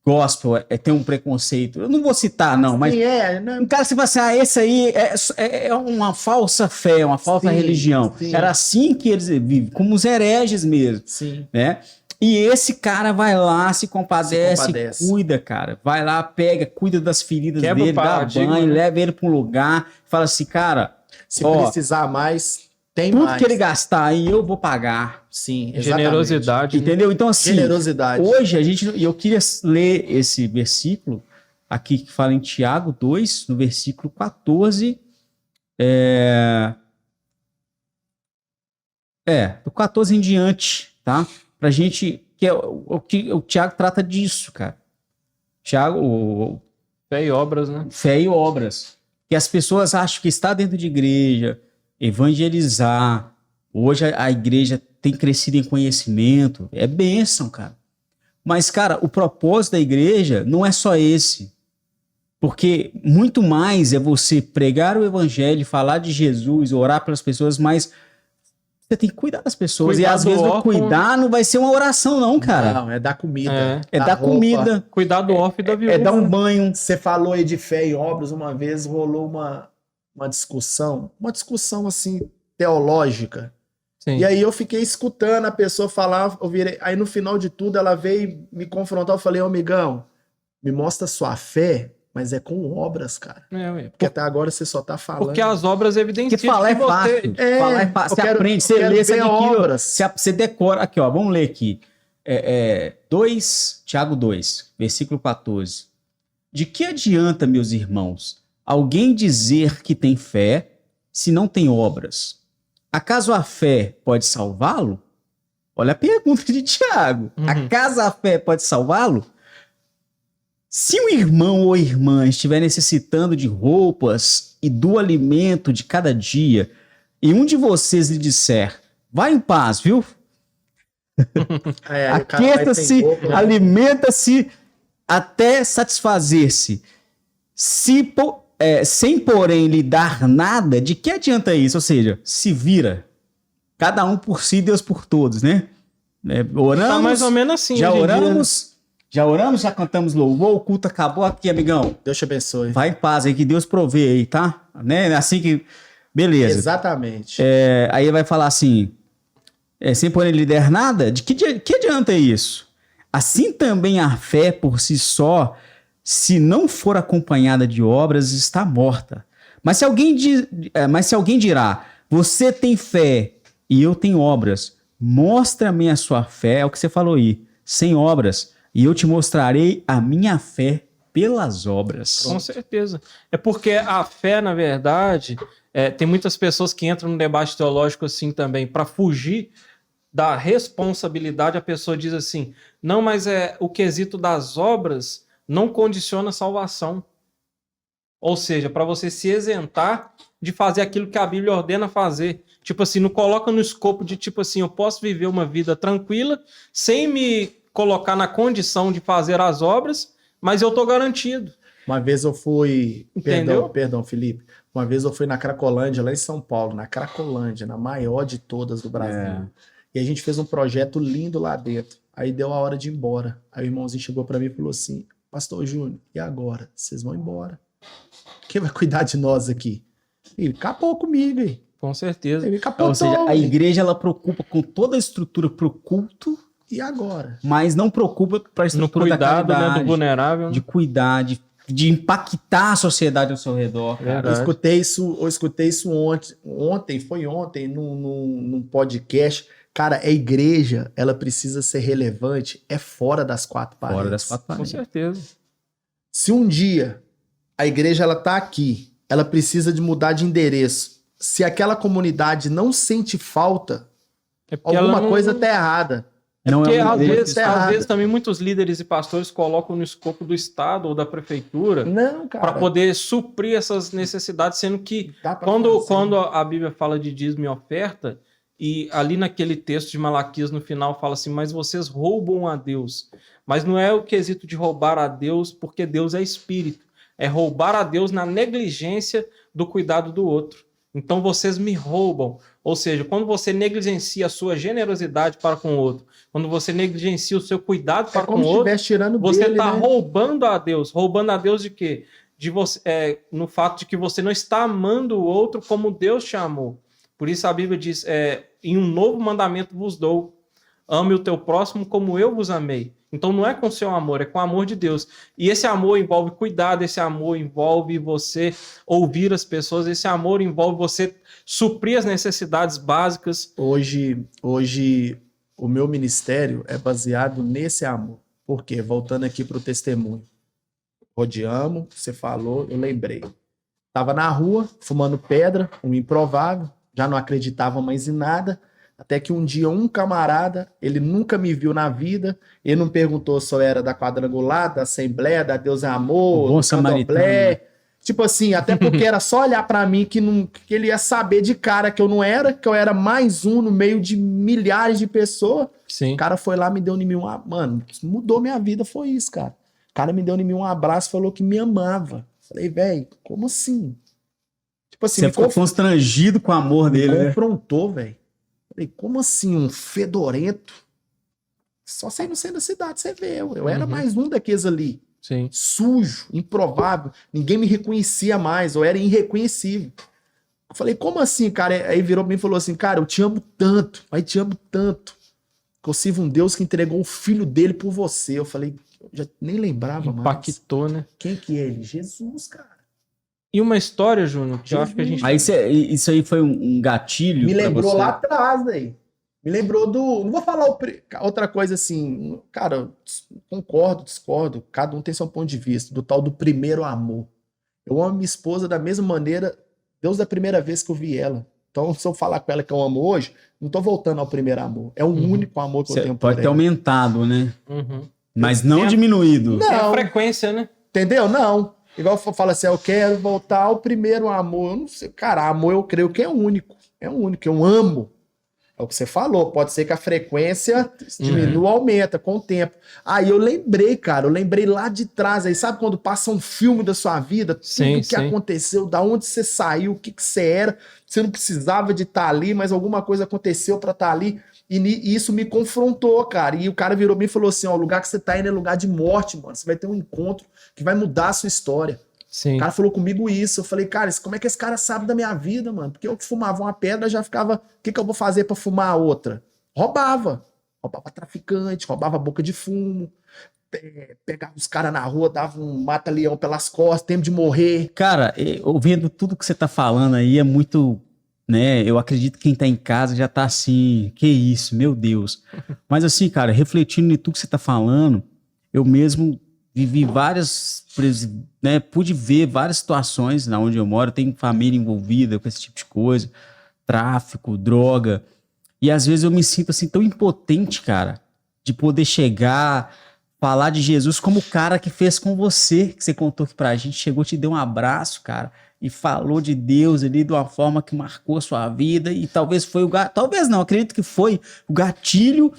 gospel tem um preconceito. Eu não vou citar, não, mas Sim, né? um cara se fala assim, esse aí é uma falsa fé, uma falsa Sim, religião. sim. Era assim que eles vivem, como os hereges mesmo, Sim. né? E esse cara vai lá, se compadece, compadece. cuida, cara. Vai lá, pega, cuida das feridas Quebra o dele, dá paradigma, banho, né? leva ele para um lugar, fala assim, cara, Se Ó, precisar mais, tem tudo mais. que ele gastar aí eu vou pagar. Sim, exatamente. Generosidade. né? Entendeu? Então, assim, Generosidade. hoje eu queria ler esse versículo aqui que fala em Tiago 2, no versículo 14. Do 14 em diante, tá? Pra gente. Que é o que o Tiago trata disso, cara. Tiago, Fé e obras, né? fé e obras. Que as pessoas acham que estar dentro de igreja, evangelizar. Hoje a igreja tem crescido em conhecimento. É bênção, cara. Mas, cara, o propósito da igreja não é só esse. Porque muito mais é você pregar o evangelho, falar de Jesus, orar pelas pessoas, mas você tem que cuidar das pessoas. Cuidar e às do vezes o órfão. cuidar não vai ser uma oração, não, cara. Não, é dar comida. É dar roupa. comida, Cuidar do órfão e da viúva. é dar um banho. Você falou aí de fé e obras, uma vez rolou uma discussão assim, teológica. Sim. E aí eu fiquei escutando a pessoa falar, aí no final de tudo ela veio me confrontar, eu falei, ô amigão, me mostra sua fé, mas é com obras, cara. Ué. Porque até agora você só tá falando. Porque as obras evidenciam Porque falar é que você... fácil. Falar é fácil. eu Você quero- aprende, eu você quero lê, você ver adquire, obras. você decora. Aqui, ó, vamos ler aqui. Tiago 2, versículo 14. De que adianta, meus irmãos, alguém dizer que tem fé se não tem obras? Acaso a fé pode salvá-lo? Olha a pergunta de Tiago. Uhum. Acaso a fé pode salvá-lo? Se um irmão ou irmã estiver necessitando de roupas e do alimento de cada dia, e um de vocês lhe disser, vá em paz, viu? Aí o cara vai Aqueça-se, sem roupa, né? alimenta-se até satisfazer-se. Sem, porém, lhe dar nada, de que adianta isso? Ou seja, se vira. Cada um por si, Deus por todos, né? Oramos, Tá mais ou menos assim. já hoje em dia, né? oramos, já cantamos louvor, o culto acabou aqui, amigão. Deus te abençoe. Vai em paz aí, que Deus provê aí, tá? Né? Assim que... Beleza. Exatamente. Aí vai falar assim, sem porém lhe der nada, de que adianta isso? Assim também a fé por si só, se não for acompanhada de obras, está morta. Mas se alguém dirá, você tem fé e eu tenho obras, mostra-me a sua fé, é o que você falou aí, sem obras, e eu te mostrarei a minha fé pelas obras. Com certeza. É porque a fé, na verdade, tem muitas pessoas que entram no debate teológico assim também, para fugir da responsabilidade, a pessoa diz assim, não, mas o quesito das obras não condiciona a salvação. Ou seja, para você se isentar de fazer aquilo que a Bíblia ordena fazer. Tipo assim, não coloca no escopo de tipo assim, eu posso viver uma vida tranquila sem me colocar na condição de fazer as obras, mas eu tô garantido. Uma vez eu fui... Entendeu? Perdão, Felipe. Uma vez eu fui na Cracolândia, lá em São Paulo, na Cracolândia, na maior de todas do Brasil. E a gente fez um projeto lindo lá dentro. Aí deu a hora de ir embora. Aí o irmãozinho chegou pra mim e falou assim, Pastor Júnior, e agora? Vocês vão embora. Quem vai cuidar de nós aqui? Ele acabou comigo, hein? Com certeza. Ele capotou. Ou seja, a igreja ela preocupa com toda a estrutura pro culto, E agora? mas não preocupa para a No estrutura da cuidado, né, caridade, do vulnerável. de cuidar, de impactar a sociedade ao seu redor. Cara. Verdade. Eu escutei isso ontem, foi ontem, num podcast, Cara, a igreja, ela precisa ser relevante, é fora das quatro paredes. Fora das quatro Com paredes. certeza. Se um dia a igreja ela tá aqui, ela precisa de mudar de endereço. Se aquela comunidade não sente falta, É porque alguma ela não- coisa tá errada. Não Porque é um às endereço vezes, errado. às vezes também muitos líderes e pastores colocam no escopo do Estado ou da prefeitura Não, para cara. poder suprir essas necessidades, sendo que Dá pra quando fazer. a Bíblia fala de dízimo e oferta, e ali naquele texto de Malaquias no final fala assim, mas vocês roubam a Deus. Mas não é o quesito de roubar a Deus porque Deus é espírito. É roubar a Deus na negligência do cuidado do outro. Então vocês me roubam. Ou seja, quando você negligencia a sua generosidade para com o outro, quando você negligencia o seu cuidado É para com como o se outro, estivesse tirando você dele, está né? roubando a Deus. Roubando a Deus de quê? De você, no fato de que você não está amando o outro como Deus te amou. Por isso a Bíblia diz, em um novo mandamento vos dou, ame o teu próximo como eu vos amei. Então não é com seu amor, é com o amor de Deus. E esse amor envolve cuidado, esse amor envolve você ouvir as pessoas, esse amor envolve você suprir as necessidades básicas. Hoje o meu ministério é baseado nesse amor. Por quê? Voltando aqui para o testemunho. Rodeamos, você falou, eu lembrei. Tava na rua, fumando pedra, um improvável, já não acreditava mais em nada, até que um dia um camarada, ele nunca me viu na vida, ele não perguntou se eu era da Quadrangular, da Assembleia, da Deus é Amor, Bom do samaritano, Candomblé. Tipo assim, até porque era só olhar pra mim que ele ia saber de cara que eu não era, que eu era mais um no meio de milhares de pessoas. Sim. O cara foi lá, me deu em mim mano, mudou minha vida, foi isso, cara. O cara me deu em mim um abraço, falou que me amava. Falei, velho, como assim? Tipo assim, Você ficou constrangido com o amor me dele, né? confrontou, velho. Falei, como assim, um fedorento? Só sei no centro da cidade, você vê. Eu era mais um daqueles ali. Sim. Sujo, improvável. Ninguém me reconhecia mais, eu era irreconhecível. Eu falei, como assim, cara? Aí virou pra mim e falou assim, cara, eu te amo tanto, mas te amo tanto, que eu sirvo um Deus que entregou o filho dele por você. Eu falei, eu já nem lembrava mais. Impactou, né? Quem que é ele? Jesus, cara. E uma história, Júnior, que eu acho que a gente... Aí isso aí foi um gatilho Me pra lembrou você? lá atrás, daí. Me lembrou do... Não vou falar outra coisa assim. Cara, concordo, discordo. Cada um tem seu ponto de vista. Do tal do primeiro amor. Eu amo minha esposa da mesma maneira, Deus da primeira vez que eu vi ela. Então, se eu falar com ela que eu amo hoje, não tô voltando ao primeiro amor. É o único amor que eu tenho por Pode ter ela. aumentado, né? Uhum. Mas não Tem a- diminuído. Não. Tem a frequência, né? Entendeu? Não. Igual eu falo assim, eu quero voltar ao primeiro amor. Eu não sei. Cara, amor eu creio que é único. É único. Eu amo. É o que você falou. Pode ser que a frequência diminua ou aumenta com o tempo. Aí eu lembrei, cara. Eu lembrei lá de trás. Aí sabe quando passa um filme da sua vida? Tudo Sim, que sim. aconteceu, da onde você saiu, o que você era. Você não precisava de estar ali, mas alguma coisa aconteceu pra estar ali. E isso me confrontou, cara. E o cara virou pra mim e falou assim, ó, o lugar que você tá indo é lugar de morte, mano. Você vai ter um encontro que vai mudar a sua história. Sim. O cara falou comigo isso. Eu falei, cara, como é que esse cara sabe da minha vida, mano? Porque eu que fumava uma pedra já ficava. O que eu vou fazer pra fumar a outra? Roubava. Roubava traficante, roubava boca de fumo. Pegava os caras na rua, dava um mata-leão pelas costas, tempo de morrer. Cara, ouvindo tudo que você tá falando aí é muito, né? Eu acredito que quem tá em casa já tá assim, que isso, meu Deus. Mas assim, cara, refletindo em tudo que você tá falando, eu mesmo vivi várias, né? Pude ver várias situações na onde eu moro, tenho família envolvida com esse tipo de coisa, tráfico, droga. E às vezes eu me sinto assim tão impotente, cara, de poder chegar, falar de Jesus como o cara que fez com você, que você contou aqui pra gente, chegou, te deu um abraço, cara, e falou de Deus ali de uma forma que marcou a sua vida e talvez foi talvez não, acredito que foi o gatilho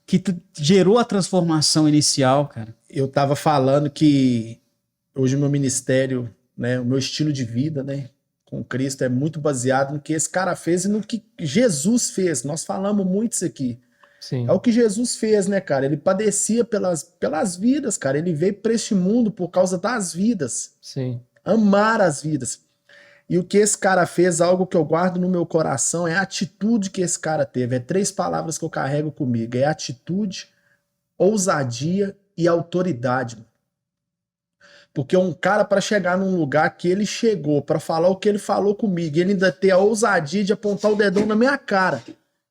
que gerou a transformação inicial, cara. Eu tava falando que hoje o meu ministério, né, o meu estilo de vida, né, com Cristo é muito baseado no que esse cara fez e no que Jesus fez. Nós falamos muito isso aqui. Sim. É o que Jesus fez, né, cara? Ele padecia pelas vidas, cara. Ele veio para este mundo por causa das vidas. Sim. Amar as vidas. E o que esse cara fez, algo que eu guardo no meu coração, é a atitude que esse cara teve. É 3 palavras que eu carrego comigo. É atitude, ousadia e autoridade. Porque um cara, para chegar num lugar que ele chegou, para falar o que ele falou comigo, ele ainda ter a ousadia de apontar o dedão na minha cara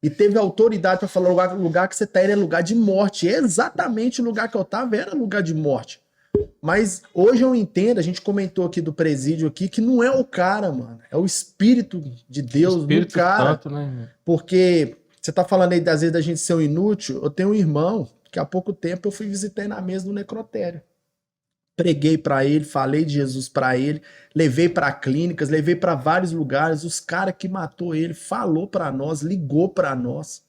E teve autoridade para falar: o lugar que você tá indo é lugar de morte. E exatamente o lugar que eu tava era lugar de morte. Mas hoje eu entendo, a gente comentou aqui do presídio aqui, que não é o cara, mano. É o Espírito de Deus Espírito no cara. Santo, né? Porque você tá falando aí das vezes da gente ser um inútil. Eu tenho um irmão que há pouco tempo eu fui visitar na mesa do necrotério. Preguei pra ele, falei de Jesus pra ele, levei pra clínicas, levei pra vários lugares. Os caras que matou ele falou pra nós, ligou pra nós.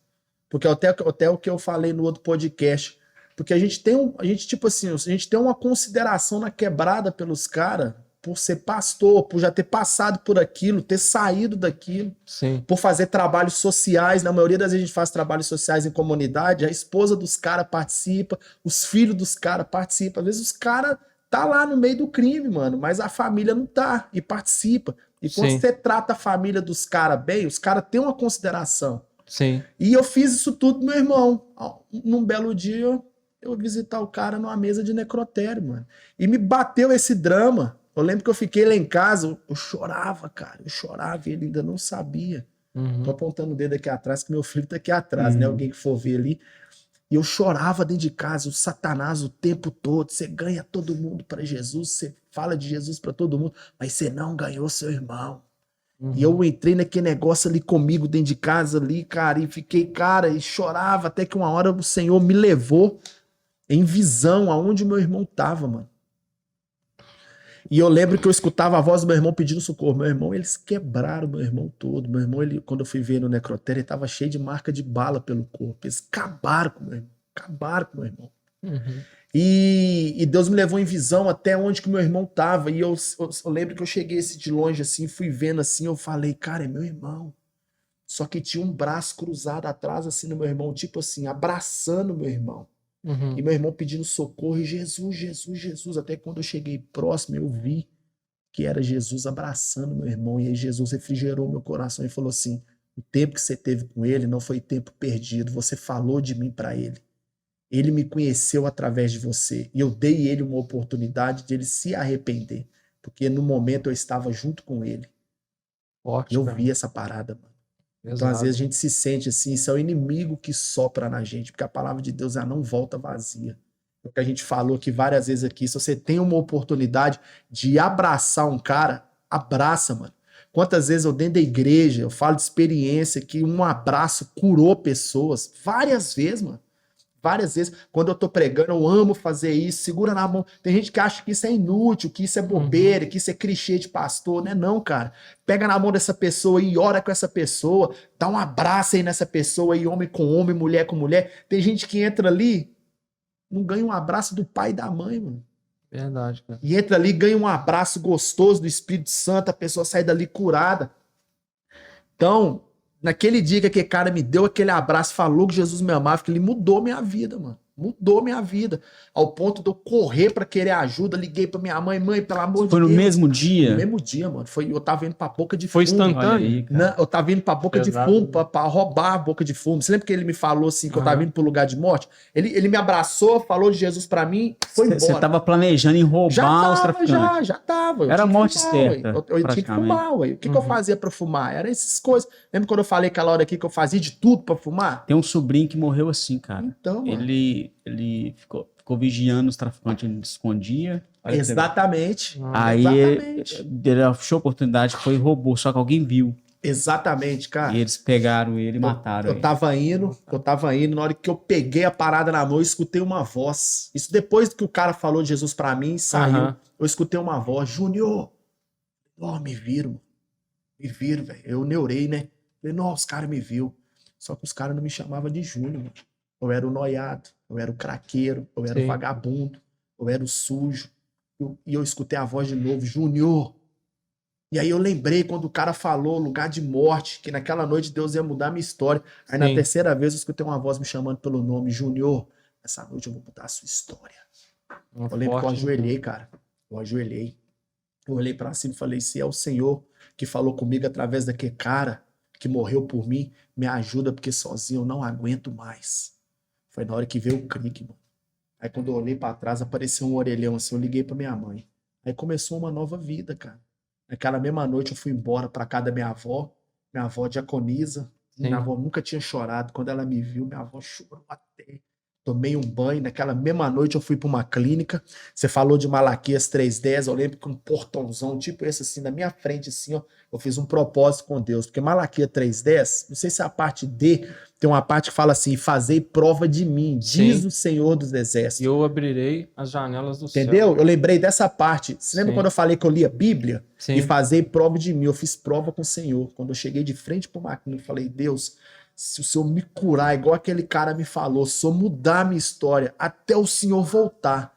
Porque até o que eu falei no outro podcast. Porque a gente tem tipo assim, a gente tem uma consideração na quebrada pelos caras, por ser pastor, por já ter passado por aquilo, ter saído daquilo, Sim. por fazer trabalhos sociais. Na maioria das vezes a gente faz trabalhos sociais em comunidade, a esposa dos caras participa, os filhos dos caras participam. Às vezes os caras tá lá no meio do crime, mano, mas a família não tá e participa. E quando Sim. você trata a família dos caras bem, os caras têm uma consideração. Sim. E eu fiz isso tudo, meu irmão. Num belo dia, eu visitar o cara numa mesa de necrotério, mano. E me bateu esse drama. Eu lembro que eu fiquei lá em casa, eu chorava, cara. Eu chorava e ele ainda não sabia. Tô apontando o dedo aqui atrás, que meu filho tá aqui atrás, né? Alguém que for ver ali. E eu chorava dentro de casa, o Satanás o tempo todo. Você ganha todo mundo para Jesus, você fala de Jesus para todo mundo, mas você não ganhou seu irmão. E eu entrei naquele negócio ali comigo dentro de casa ali, cara, e fiquei, cara, e chorava, até que uma hora o Senhor me levou em visão aonde meu irmão tava, mano. E eu lembro que eu escutava a voz do meu irmão pedindo socorro. Meu irmão, eles quebraram meu irmão todo. Meu irmão, quando eu fui ver no necrotério, ele tava cheio de marca de bala pelo corpo. Eles acabaram com meu irmão. Acabaram com meu irmão. E Deus me levou em visão até onde que meu irmão tava. E eu lembro que eu cheguei assim, de longe assim, fui vendo assim, eu falei, cara, é meu irmão. Só que tinha um braço cruzado atrás assim no meu irmão, tipo assim, abraçando meu irmão. E meu irmão pedindo socorro, e Jesus, Jesus, Jesus. Até quando eu cheguei próximo, eu vi que era Jesus abraçando meu irmão. E aí Jesus refrigerou meu coração e falou assim: o tempo que você teve com ele não foi tempo perdido. Você falou de mim para ele. Ele me conheceu através de você. E eu dei ele uma oportunidade de ele se arrepender. Porque no momento eu estava junto com ele. Forte, E eu cara. vi essa parada, mano. Então, Exato. às vezes, a gente se sente assim, isso é o inimigo que sopra na gente, porque a palavra de Deus ela não volta vazia. É o que a gente falou aqui várias vezes aqui. Se você tem uma oportunidade de abraçar um cara, abraça, mano. Quantas vezes eu dentro da igreja, eu falo de experiência que um abraço curou pessoas. Várias vezes, mano. Várias vezes. Quando eu tô pregando, eu amo fazer isso. Segura na mão. Tem gente que acha que isso é inútil, que isso é bobeira, que isso é clichê de pastor. Não é não, cara. Pega na mão dessa pessoa e ora com essa pessoa. Dá um abraço aí nessa pessoa aí, homem com homem, mulher com mulher. Tem gente que entra ali, não ganha um abraço do pai e da mãe, mano. Verdade, cara. E entra ali, ganha um abraço gostoso do Espírito Santo, a pessoa sai dali curada. Então, naquele dia que aquele cara me deu aquele abraço, falou que Jesus me amava, que ele mudou minha vida, mano. Mudou minha vida. Ao ponto de eu correr pra querer ajuda, liguei pra minha mãe, pelo amor de Deus. Foi no mesmo dia? No mesmo dia, mano. Eu tava indo pra boca de Foi fumo. instantâneo? Olha aí, cara. Não, eu tava indo pra boca de Pesado, fumo, né? pra roubar a boca de fumo. Você lembra que ele me falou assim, que eu tava Aham. indo pro lugar de morte? Ele me abraçou, falou de Jesus pra mim, foi embora. Você tava planejando em roubar os traficantes. Já tava. Eu Era tinha que morte fumar, ué. certa, Eu tinha que praticamente. fumar, ué. O que eu fazia pra fumar? Era essas coisas. Lembra quando eu falei aquela hora aqui que eu fazia de tudo pra fumar? Tem um sobrinho que morreu assim, cara. Então, mano. Ele ficou vigiando os traficantes, ele escondia. Olha que legal. Exatamente. Aí Exatamente. ele achou a oportunidade, foi e roubou, só que alguém viu. Exatamente, cara. E eles pegaram ele e mataram Eu ele. tava indo, na hora que eu peguei a parada na mão, eu escutei uma voz. Isso depois que o cara falou de Jesus pra mim, saiu. Aham. Eu escutei uma voz, Júnior. Ó, me viram, mano. Me viram, velho. Eu neurei, né? Falei, não, os caras me viram. Só que os caras não me chamavam de Júnior, mano. Eu era o noiado, eu era o craqueiro, eu era Sim. o vagabundo, eu era o sujo. E eu escutei a voz de novo, Júnior. E aí eu lembrei quando o cara falou lugar de morte, que naquela noite Deus ia mudar a minha história. Aí na Sim. terceira vez eu escutei uma voz me chamando pelo nome, Júnior, essa noite eu vou mudar a sua história. Eu lembro que eu ajoelhei, cara. Eu ajoelhei. Eu olhei pra cima e falei, se é o Senhor que falou comigo através daquele cara que morreu por mim, me ajuda, porque sozinho eu não aguento mais. Foi na hora que veio o clique, mano. Aí quando eu olhei pra trás, apareceu um orelhão assim, eu liguei pra minha mãe. Aí começou uma nova vida, cara. Naquela mesma noite eu fui embora pra casa da minha avó diaconisa, Minha avó nunca tinha chorado. Quando ela me viu, minha avó chorou até. Tomei um banho. Naquela mesma noite eu fui para uma clínica. Você falou de Malaquias 3:10. Eu lembro que um portãozão, tipo esse assim, na minha frente, assim, ó. Eu fiz um propósito com Deus. Porque Malaquias 3:10, não sei se é a parte D, tem uma parte que fala assim: fazei prova de mim, diz o Senhor dos Exércitos. E eu abrirei as janelas do céu. Entendeu? Eu lembrei dessa parte. Você lembra Sim. quando eu falei que eu li a Bíblia? Sim. E fazei prova de mim. Eu fiz prova com o Senhor. Quando eu cheguei de frente para uma clínica, eu falei: Deus, se o Senhor me curar, igual aquele cara me falou, se eu mudar a minha história, até o Senhor voltar,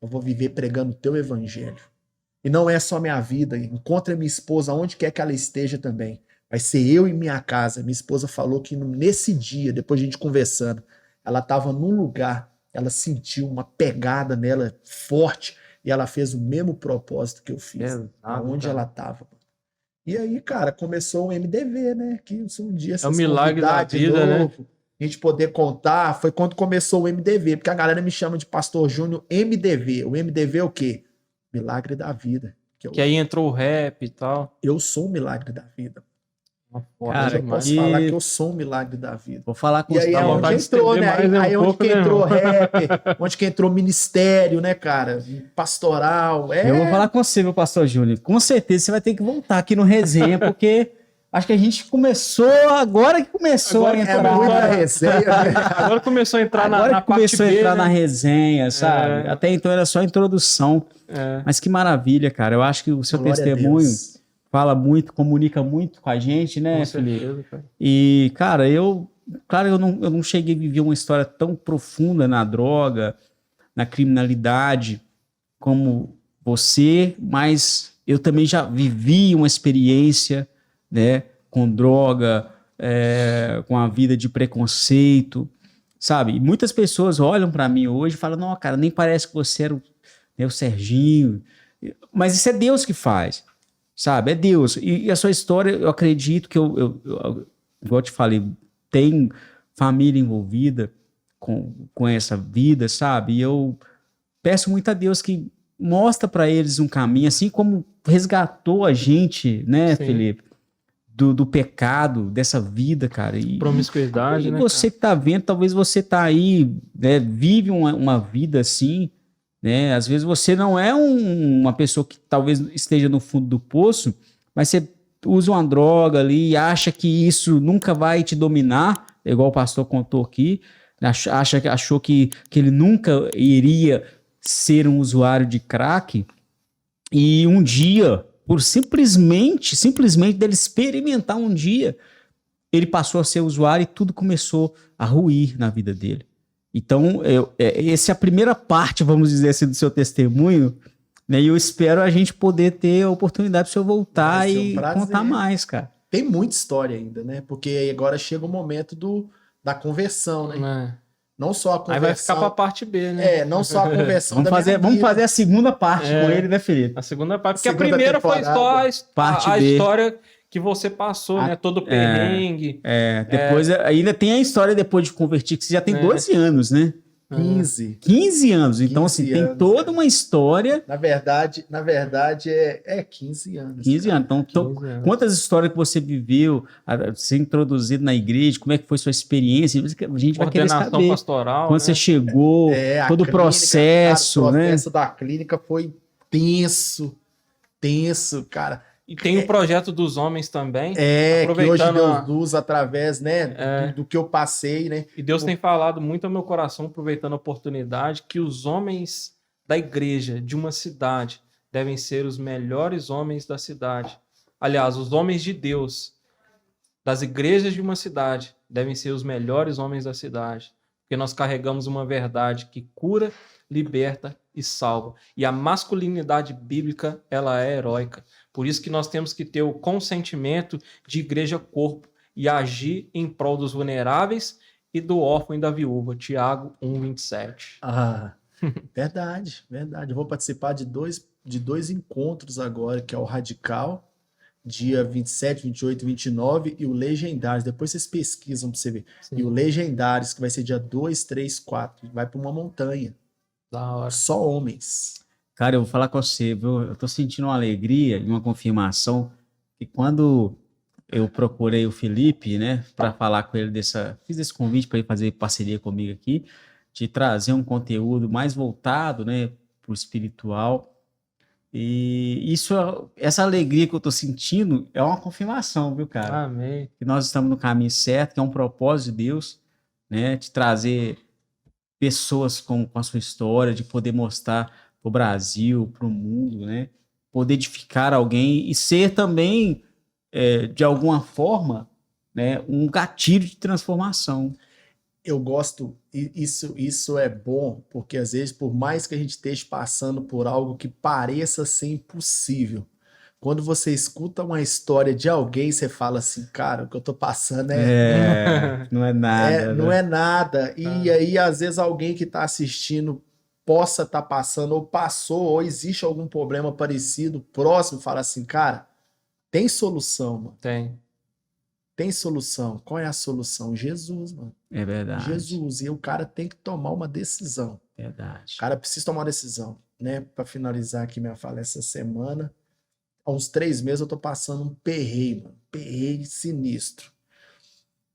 eu vou viver pregando o teu evangelho. E não é só minha vida. Encontre a minha esposa onde quer que ela esteja também. Vai ser eu e minha casa. Minha esposa falou que nesse dia, depois de a gente conversando, ela estava num lugar, ela sentiu uma pegada nela forte e ela fez o mesmo propósito que eu fiz, aonde ela estava. E aí, cara, começou o MDV, né? Que um dia é o milagre da vida, novo, né? A gente poder contar, foi quando começou o MDV, porque a galera me chama de Pastor Júnior MDV. O MDV é o quê? Milagre da vida. Que aí entrou o rap e tal. Eu sou o milagre da vida. Cara, eu posso falar que eu sou um milagre da vida. Vou falar com e aí é onde entrou, né? Aí onde que entrou rap, onde que entrou ministério, né, cara? Pastoral. Eu vou falar com você, meu pastor Júnior. Com certeza você vai ter que voltar aqui no resenha, porque acho que a gente começou, agora que começou agora a entrar na resenha. Né? Agora começou a entrar agora na que começou parte a entrar B, na né? resenha, sabe? Até então era só a introdução. Mas que maravilha, cara. Eu acho que o seu testemunho fala muito, comunica muito com a gente, né, com Felipe? certeza, cara. E, cara, eu não cheguei a viver uma história tão profunda na droga, na criminalidade, como você, mas eu também já vivi uma experiência, né, com droga, com a vida de preconceito, sabe? E muitas pessoas olham para mim hoje e falam: não, cara, nem parece que você era o Serginho. Mas isso é Deus que faz. Sabe, é Deus. E a sua história, eu acredito que igual eu te falei, tem família envolvida com essa vida, sabe? E eu peço muito a Deus que mostra para eles um caminho, assim como resgatou a gente, né, Sim. Felipe? Do pecado, dessa vida, cara. E promiscuidade, né? E você que tá vendo, talvez você tá aí, né, vive uma vida assim, né? Às vezes você não é uma pessoa que talvez esteja no fundo do poço, mas você usa uma droga ali e acha que isso nunca vai te dominar, igual o pastor contou aqui, achou que ele nunca iria ser um usuário de crack, e um dia, por simplesmente dele experimentar um dia, ele passou a ser usuário e tudo começou a ruir na vida dele. Então, essa é a primeira parte, vamos dizer assim, do seu testemunho, né? E eu espero a gente poder ter a oportunidade para o senhor voltar e contar mais, cara. Tem muita história ainda, né? Porque agora chega o momento da conversão, né? Não só a conversão. Aí vai ficar para a parte B, né? Não só a conversão. Vamos fazer a segunda parte com ele, né, Felipe? A segunda parte, porque a primeira foi só a história que você passou, né? Todo o perrengue. Depois ainda tem a história depois de convertir, que você já tem 12 anos, né? 15 anos. Então, 15 assim, tem toda uma história. Na verdade, é 15 anos. 15 anos. Então, quantas histórias que você viveu, ser introduzido na igreja, como é que foi sua experiência? A gente vai querer saber. Pastoral, quando você chegou, todo o processo, né? O processo da clínica foi tenso, cara. E tem o projeto dos homens também. Que hoje Deus usa através, né, do que eu passei, né? E Deus tem falado muito ao meu coração, aproveitando a oportunidade, que os homens da igreja, de uma cidade, devem ser os melhores homens da cidade. Aliás, os homens de Deus, das igrejas de uma cidade, devem ser os melhores homens da cidade. Porque nós carregamos uma verdade que cura, liberta e salva. E a masculinidade bíblica, ela é heróica. Por isso que nós temos que ter o consentimento de igreja-corpo e agir em prol dos vulneráveis e do órfão e da viúva. Tiago 1:27. Verdade. Eu vou participar de dois encontros agora, que é o Radical, dia 27, 28 e 29, e o Legendários. Depois vocês pesquisam para você ver. Sim. E o Legendários, que vai ser dia 2, 3, 4. Vai para uma montanha. Da hora. Só homens. Cara, eu vou falar com você, viu? Eu tô sentindo uma alegria e uma confirmação que quando eu procurei o Felipe, né, para falar com ele fiz esse convite para ele fazer parceria comigo aqui, de trazer um conteúdo mais voltado, né, para o espiritual. E essa alegria que eu tô sentindo é uma confirmação, viu, cara? Amém. Que nós estamos no caminho certo, que é um propósito de Deus, né, de trazer pessoas com a sua história, de poder mostrar para o Brasil, para o mundo, né, poder edificar alguém e ser também, de alguma forma, né, um gatilho de transformação. Eu gosto, isso é bom, porque às vezes, por mais que a gente esteja passando por algo que pareça ser impossível, quando você escuta uma história de alguém, você fala assim, cara, o que eu tô passando Não é nada, não né? é nada. E aí, às vezes, alguém que tá assistindo possa estar passando, ou passou, ou existe algum problema parecido, próximo, fala assim, cara, tem solução, mano. Tem solução. Qual é a solução? Jesus, mano. É verdade. Jesus. E o cara tem que tomar uma decisão. Verdade. O cara precisa tomar uma decisão, né? Para finalizar aqui minha fala essa semana, há uns 3 meses eu tô passando um perreio, mano. Perreio sinistro.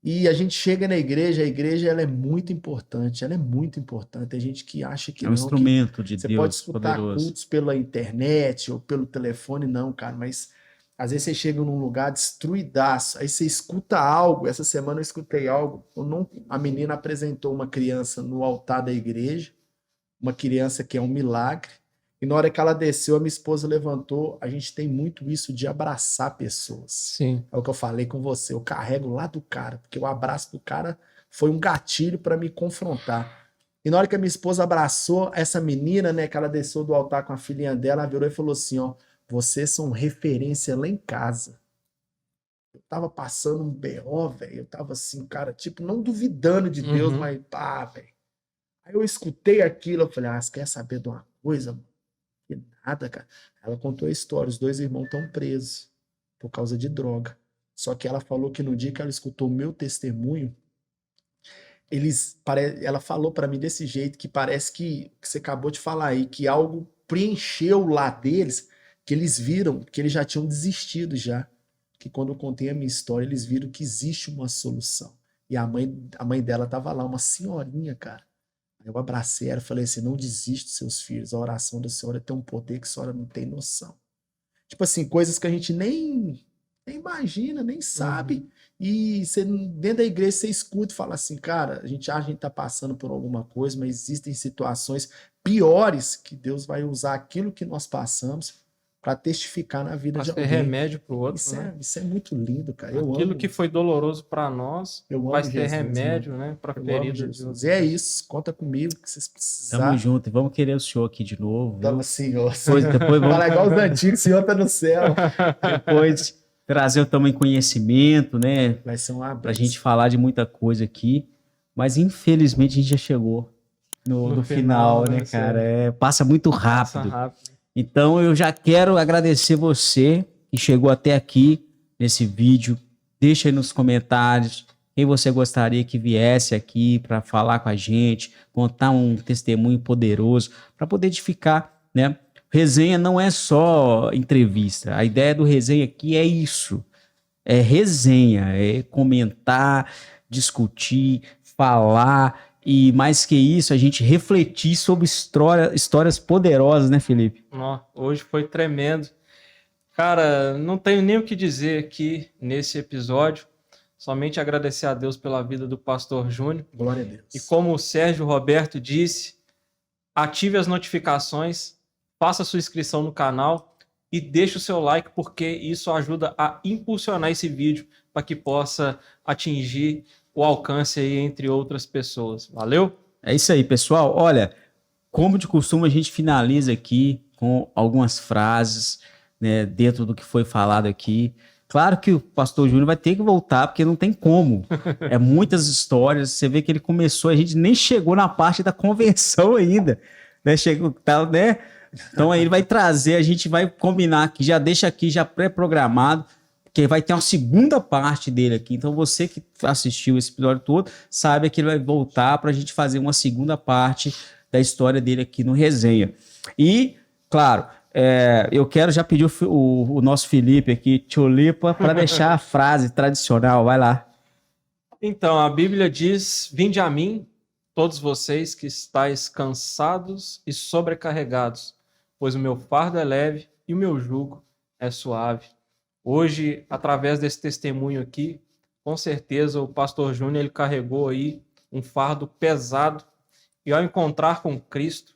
E a gente chega na igreja, a igreja ela é muito importante, ela é muito importante. Tem gente que acha que É um não, instrumento de você Deus pode escutar poderoso. cultos pela internet ou pelo telefone, não, cara, mas às vezes você chega num lugar destruidaço, aí você escuta algo. Essa semana eu escutei algo. A menina apresentou uma criança no altar da igreja, uma criança que é um milagre, e na hora que ela desceu, a minha esposa levantou. A gente tem muito isso de abraçar pessoas. Sim. É o que eu falei com você, eu carrego lá do cara, porque o abraço do cara foi um gatilho para me confrontar. E na hora que a minha esposa abraçou essa menina, né, que ela desceu do altar com a filhinha dela, ela virou e falou assim, ó, vocês são referência lá em casa. Eu tava passando um BO, velho. Eu tava assim, cara, tipo, não duvidando de Deus, mas pá, velho. Aí eu escutei aquilo, eu falei, você quer saber de uma coisa, mano? Que nada, cara. Ela contou a história, os 2 irmãos estão presos por causa de droga. Só que ela falou que no dia que ela escutou o meu testemunho, ela falou para mim desse jeito, que parece que você acabou de falar aí, que algo preencheu lá deles, que eles viram que eles já tinham desistido já. Que quando eu contei a minha história, eles viram que existe uma solução. E a mãe dela tava lá, uma senhorinha, cara. Aí eu abracei ela e falei assim, não desiste dos seus filhos, a oração da senhora tem um poder que a senhora não tem noção. Tipo assim, coisas que a gente nem imagina, nem sabe. E você, dentro da igreja você escuta e fala assim, cara, a gente acha que a gente tá passando por alguma coisa, mas existem situações piores que Deus vai usar aquilo que nós passamos para testificar na vida de alguém. Para ser remédio para o outro. Isso é muito lindo, cara. Aquilo que foi doloroso para nós vai ser remédio, né, para ferida de outros. E é isso. Conta comigo que vocês precisarem. Tamo junto. E vamos querer o senhor aqui de novo. Tamo, senhor. Depois vamos... Fala igual os antigos, o senhor tá no céu. Depois trazer também conhecimento, né? Vai ser uma pra gente falar de muita coisa aqui. Mas infelizmente a gente já chegou no final, né, cara? Passa muito rápido. Passa rápido. Então eu já quero agradecer você que chegou até aqui nesse vídeo. Deixa aí nos comentários quem você gostaria que viesse aqui para falar com a gente, contar um testemunho poderoso para poder edificar, né? Resenha não é só entrevista. A ideia do resenha aqui é isso. É resenha, é comentar, discutir, falar. E mais que isso, a gente refletir sobre histórias poderosas, né, Felipe? Hoje foi tremendo. Cara, não tenho nem o que dizer aqui nesse episódio. Somente agradecer a Deus pela vida do pastor Júnior. Glória a Deus. E como o Sérgio Roberto disse, ative as notificações, faça sua inscrição no canal e deixe o seu like, porque isso ajuda a impulsionar esse vídeo para que possa atingir o alcance aí entre outras pessoas. Valeu? É isso aí, pessoal. Olha, como de costume, a gente finaliza aqui com algumas frases, né, dentro do que foi falado aqui. Claro que o pastor Júnior vai ter que voltar, porque não tem como. É muitas histórias. Você vê que ele começou, a gente nem chegou na parte da convenção ainda. Né? Né? Então aí ele vai trazer, a gente vai combinar aqui, já deixa aqui, já pré-programado, que vai ter uma segunda parte dele aqui. Então você que assistiu esse episódio todo, sabe que ele vai voltar para a gente fazer uma segunda parte da história dele aqui no Resenha. E, claro, eu quero já pedir o nosso Felipe aqui, Tulipa, para deixar a frase tradicional. Vai lá. Então, a Bíblia diz: vinde a mim, todos vocês que estáis cansados e sobrecarregados, pois o meu fardo é leve e o meu jugo é suave. Hoje, através desse testemunho aqui, com certeza o pastor Júnior ele carregou aí um fardo pesado e ao encontrar com Cristo,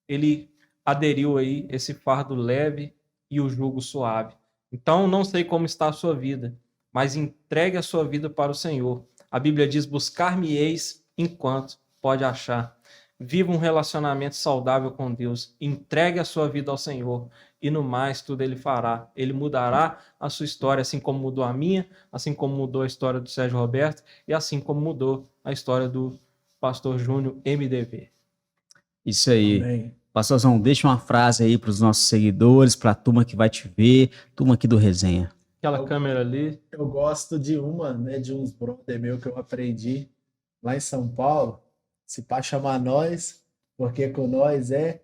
ele aderiu aí esse fardo leve e o jugo suave. Então, não sei como está a sua vida, mas entregue a sua vida para o Senhor. A Bíblia diz: buscar-me-eis enquanto pode achar. Viva um relacionamento saudável com Deus. Entregue a sua vida ao Senhor. E no mais, tudo Ele fará. Ele mudará a sua história, assim como mudou a minha, assim como mudou a história do Sérgio Roberto e assim como mudou a história do pastor Júnior MDV. Isso aí. Amém. Pastorzão, deixa uma frase aí para os nossos seguidores, para a turma que vai te ver, turma aqui do Resenha. Aquela câmera ali. Eu gosto de uma, né, de uns brother meu que eu aprendi lá em São Paulo. Se pá chamar nós, porque com nós é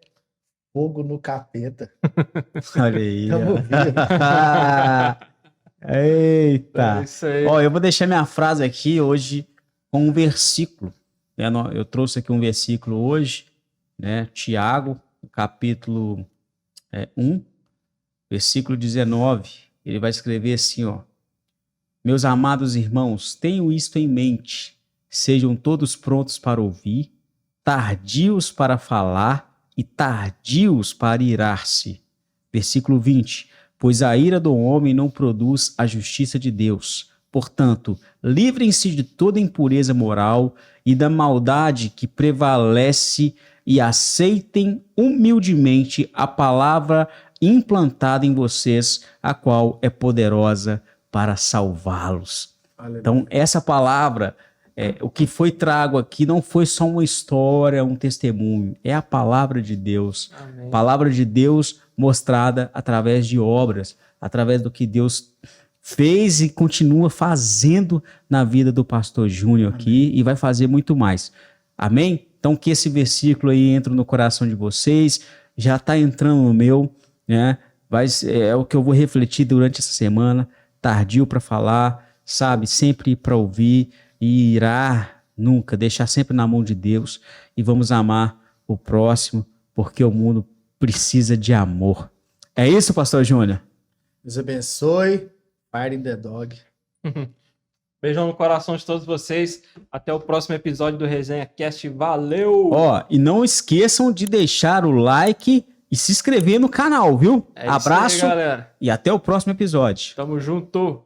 fogo no capeta. Olha aí. Tamo vivo. Eita. É isso aí. Ó, eu vou deixar minha frase aqui hoje com um versículo. Eu trouxe aqui um versículo hoje, né? Tiago, capítulo 1, versículo 19. Ele vai escrever assim, ó: meus amados irmãos, tenham isto em mente. Sejam todos prontos para ouvir, tardios para falar e tardios para irar-se. Versículo 20. Pois a ira do homem não produz a justiça de Deus. Portanto, livrem-se de toda impureza moral e da maldade que prevalece e aceitem humildemente a palavra implantada em vocês, a qual é poderosa para salvá-los. Aleluia. Então, essa palavra, o que foi trago aqui não foi só uma história, um testemunho, é a palavra de Deus. Amém. Palavra de Deus mostrada através de obras, através do que Deus fez e continua fazendo na vida do pastor Júnior aqui e vai fazer muito mais. Amém? Então que esse versículo aí entre no coração de vocês, já está entrando no meu, né? É o que eu vou refletir durante essa semana, tardio para falar, sabe? Sempre para ouvir e irar nunca, deixar sempre na mão de Deus e vamos amar o próximo, porque o mundo precisa de amor. É isso, pastor Júnior? Deus abençoe. Fire in the dog. Beijão no coração de todos vocês. Até o próximo episódio do Resenha Cast. Valeu! Ó, e não esqueçam de deixar o like e se inscrever no canal, viu? É isso Abraço aí, galera. e até o próximo episódio. Tamo junto!